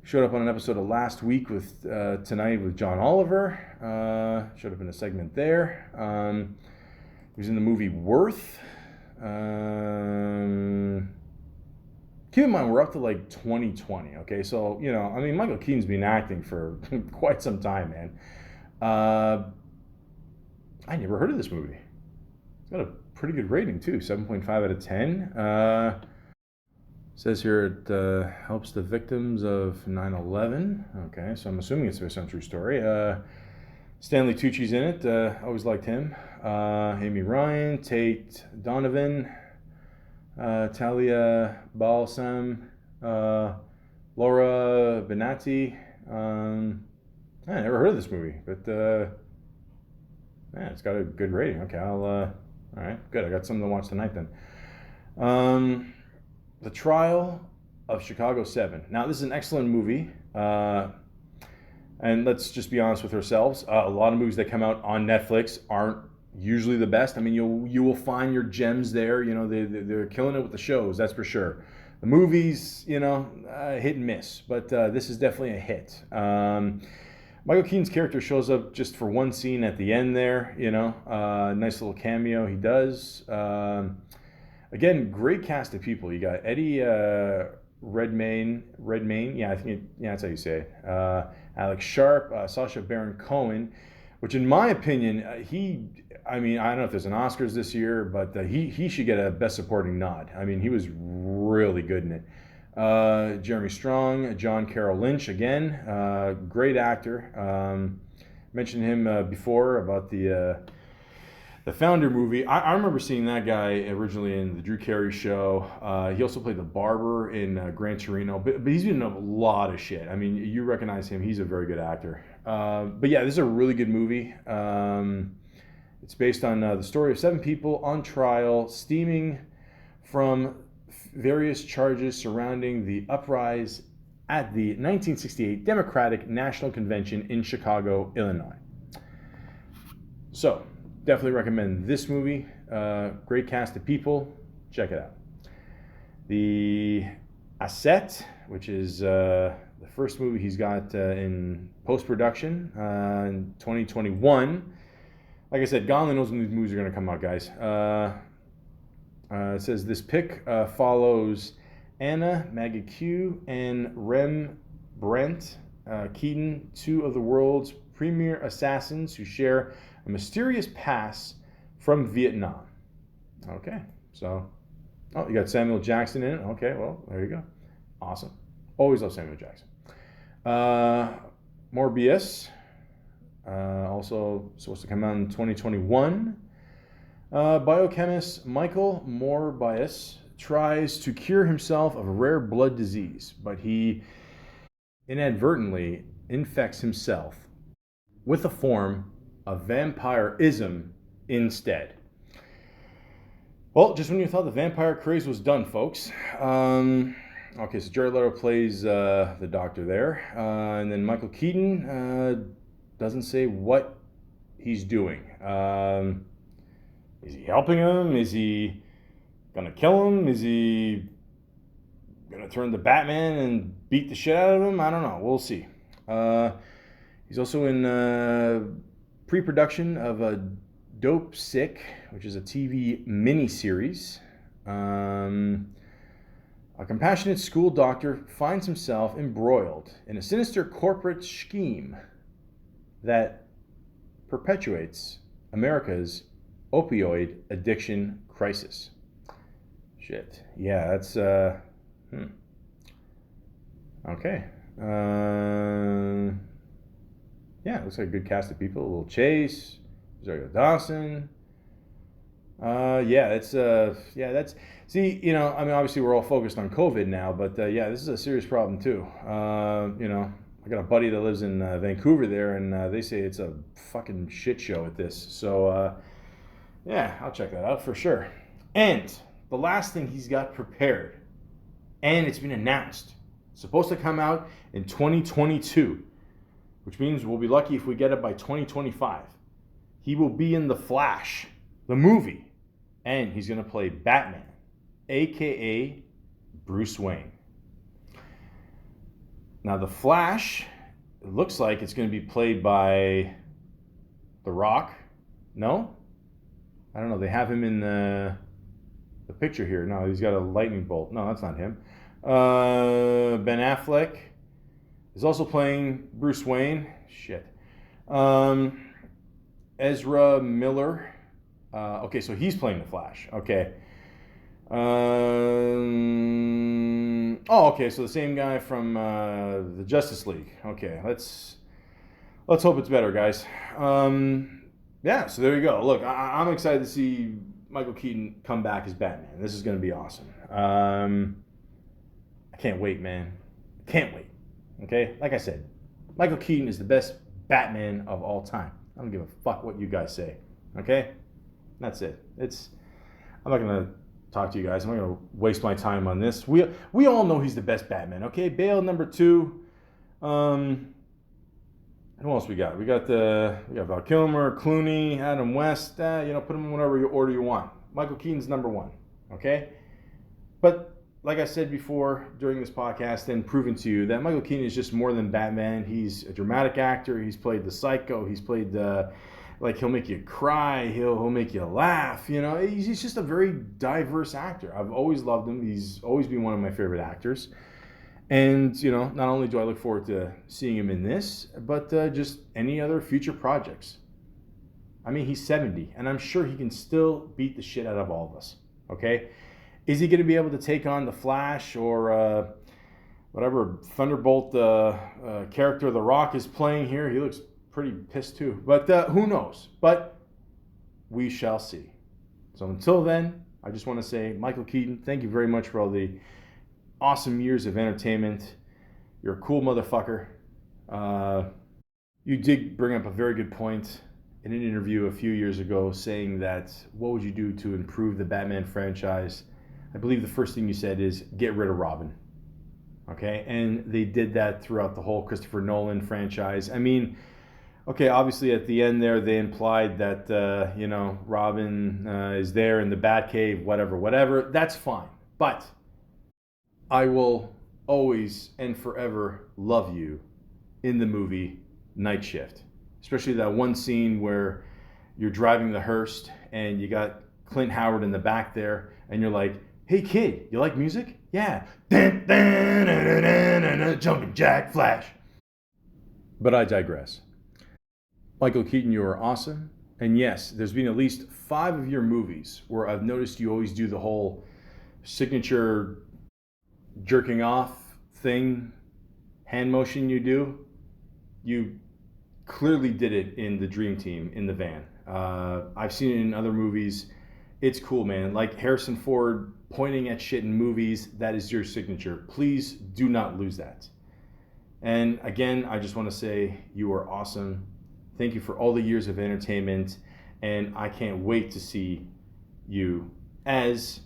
Showed up on an episode of Last Week with Tonight with John Oliver. Showed up in a segment there. He was in the movie Worth. Keep in mind, we're up to like 2020, okay? So, I mean, Michael Keaton's been acting for quite some time, man. I never heard of this movie. It's got a pretty good rating, too, 7.5 out of 10. Says here it helps the victims of 9/11. Okay, so I'm assuming it's based on a true story. Stanley Tucci's in it. Always liked him. Amy Ryan, Tate Donovan, Talia Balsam, Laura Benatti. I never heard of this movie, but it's got a good rating. Okay, all right, good. I got something to watch tonight then. The Trial of Chicago 7. Now, this is an excellent movie. And let's just be honest with ourselves. A lot of movies that come out on Netflix aren't usually the best. I mean, you will find your gems there. They're killing it with the shows, that's for sure. The movies, hit and miss. But this is definitely a hit. Michael Keaton's character shows up just for one scene at the end there. Nice little cameo he does. Again, great cast of people. You got Eddie Redmayne. Yeah, I think that's how you say it. Alex Sharp, Sacha Baron Cohen, which in my opinion, I don't know if there's an Oscars this year, but he should get a Best Supporting nod. I mean, he was really good in it. Jeremy Strong, John Carroll Lynch, again, great actor. Mentioned him before about the Founder movie. I remember seeing that guy originally in the Drew Carey Show. He also played the barber in Gran Torino, but he's been in a lot of shit. I mean, you recognize him. He's a very good actor. But yeah, this is a really good movie. It's based on the story of 7 people on trial, stemming from various charges surrounding the uprising at the 1968 Democratic National Convention in Chicago, Illinois. So, definitely recommend this movie. Great cast of people. Check it out. The Asset, which is the the first movie he's got in post-production in 2021. Like I said, God only knows when these movies are going to come out, guys. It says this pick follows Anna Maggie and Rembrandt Keaton, two of the world's premier assassins who share a mysterious past from Vietnam. Okay, so, oh, you got Samuel Jackson in it. Okay, well, there you go. Awesome. Always love Samuel Jackson. Morbius, also supposed to come out in 2021. Biochemist Michael Morbius tries to cure himself of a rare blood disease, but he inadvertently infects himself with a form of vampirism instead. Well, just when you thought the vampire craze was done, folks. Okay, so Jared Leto plays the doctor there. And then Michael Keaton doesn't say what he's doing. Is he helping him? Is he going to kill him? Is he going to turn to Batman and beat the shit out of him? I don't know. We'll see. He's also in pre-production of a Dope Sick, which is a TV miniseries. A compassionate school doctor finds himself embroiled in a sinister corporate scheme that perpetuates America's opioid addiction crisis. Shit. Yeah, that's okay. Yeah, it looks like a good cast of people. A little Chase, Rosario Dawson. That's see, you know, I mean, obviously we're all focused on COVID now, but yeah, this is a serious problem too. You know, I got a buddy that lives in Vancouver there, and they say it's a fucking shit show at this. So yeah, I'll check that out for sure. And the last thing he's got prepared, and it's been announced, it's supposed to come out in 2022, which means we'll be lucky if we get it by 2025. He will be in The Flash, the movie, and he's going to play Batman, aka Bruce Wayne. Now, The Flash, it looks like it's going to be played by The Rock. No? I don't know. They have him in the picture here. No, he's got a lightning bolt. No, that's not him. Ben Affleck is also playing Bruce Wayne. Shit. Ezra Miller. Okay, so he's playing the Flash. Okay. Okay, so the same guy from the Justice League. Okay, let's hope it's better, guys. Yeah, so there you go. Look, I'm excited to see Michael Keaton come back as Batman. This is going to be awesome. I can't wait, man. Can't wait. Okay, like I said, Michael Keaton is the best Batman of all time. I don't give a fuck what you guys say. Okay? That's it. I'm not going to talk to you guys. I'm not going to waste my time on this. We all know he's the best Batman, okay? Bale, number 2. Who else we got? We got Val Kilmer, Clooney, Adam West. Put them in whatever order you want. Michael Keaton's number 1, okay? But like I said before during this podcast and proven to you that Michael Keaton is just more than Batman. He's a dramatic actor. He's played the psycho. He's played he'll make you cry. He'll make you laugh. You know, he's just a very diverse actor. I've always loved him. He's always been one of my favorite actors. And, not only do I look forward to seeing him in this, but just any other future projects. I mean, he's 70, and I'm sure he can still beat the shit out of all of us, okay? Is he going to be able to take on the Flash or whatever Thunderbolt character The Rock is playing here? He looks pretty pissed too. But who knows? But we shall see. So until then, I just want to say, Michael Keaton, thank you very much for all the awesome years of entertainment. You're a cool motherfucker. You did bring up a very good point in an interview a few years ago saying that what would you do to improve the Batman franchise? I believe the first thing you said is get rid of Robin. Okay, and they did that throughout the whole Christopher Nolan franchise. I mean, okay, obviously at the end there they implied that, Robin is there in the Batcave, whatever. That's fine. But I will always and forever love you in the movie Night Shift. Especially that one scene where you're driving the hearse and you got Clint Howard in the back there, and you're like, "Hey kid, you like music? Yeah." Dun, dun, dun, dun, dun, dun, dun, Jumping Jack Flash. But I digress. Michael Keaton, you are awesome. And yes, there's been at least 5 of your movies where I've noticed you always do the whole signature jerking off thing, hand motion you do. You clearly did it in The Dream Team in the van. I've seen it in other movies. It's cool, man. Like Harrison Ford pointing at shit in movies, that is your signature. Please do not lose that. And again, I just want to say you are awesome. Thank you for all the years of entertainment. And I can't wait to see you as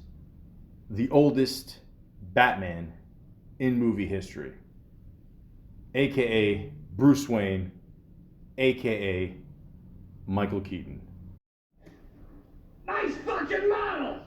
the oldest Batman in movie history, aka Bruce Wayne, aka Michael Keaton. Nice fucking model!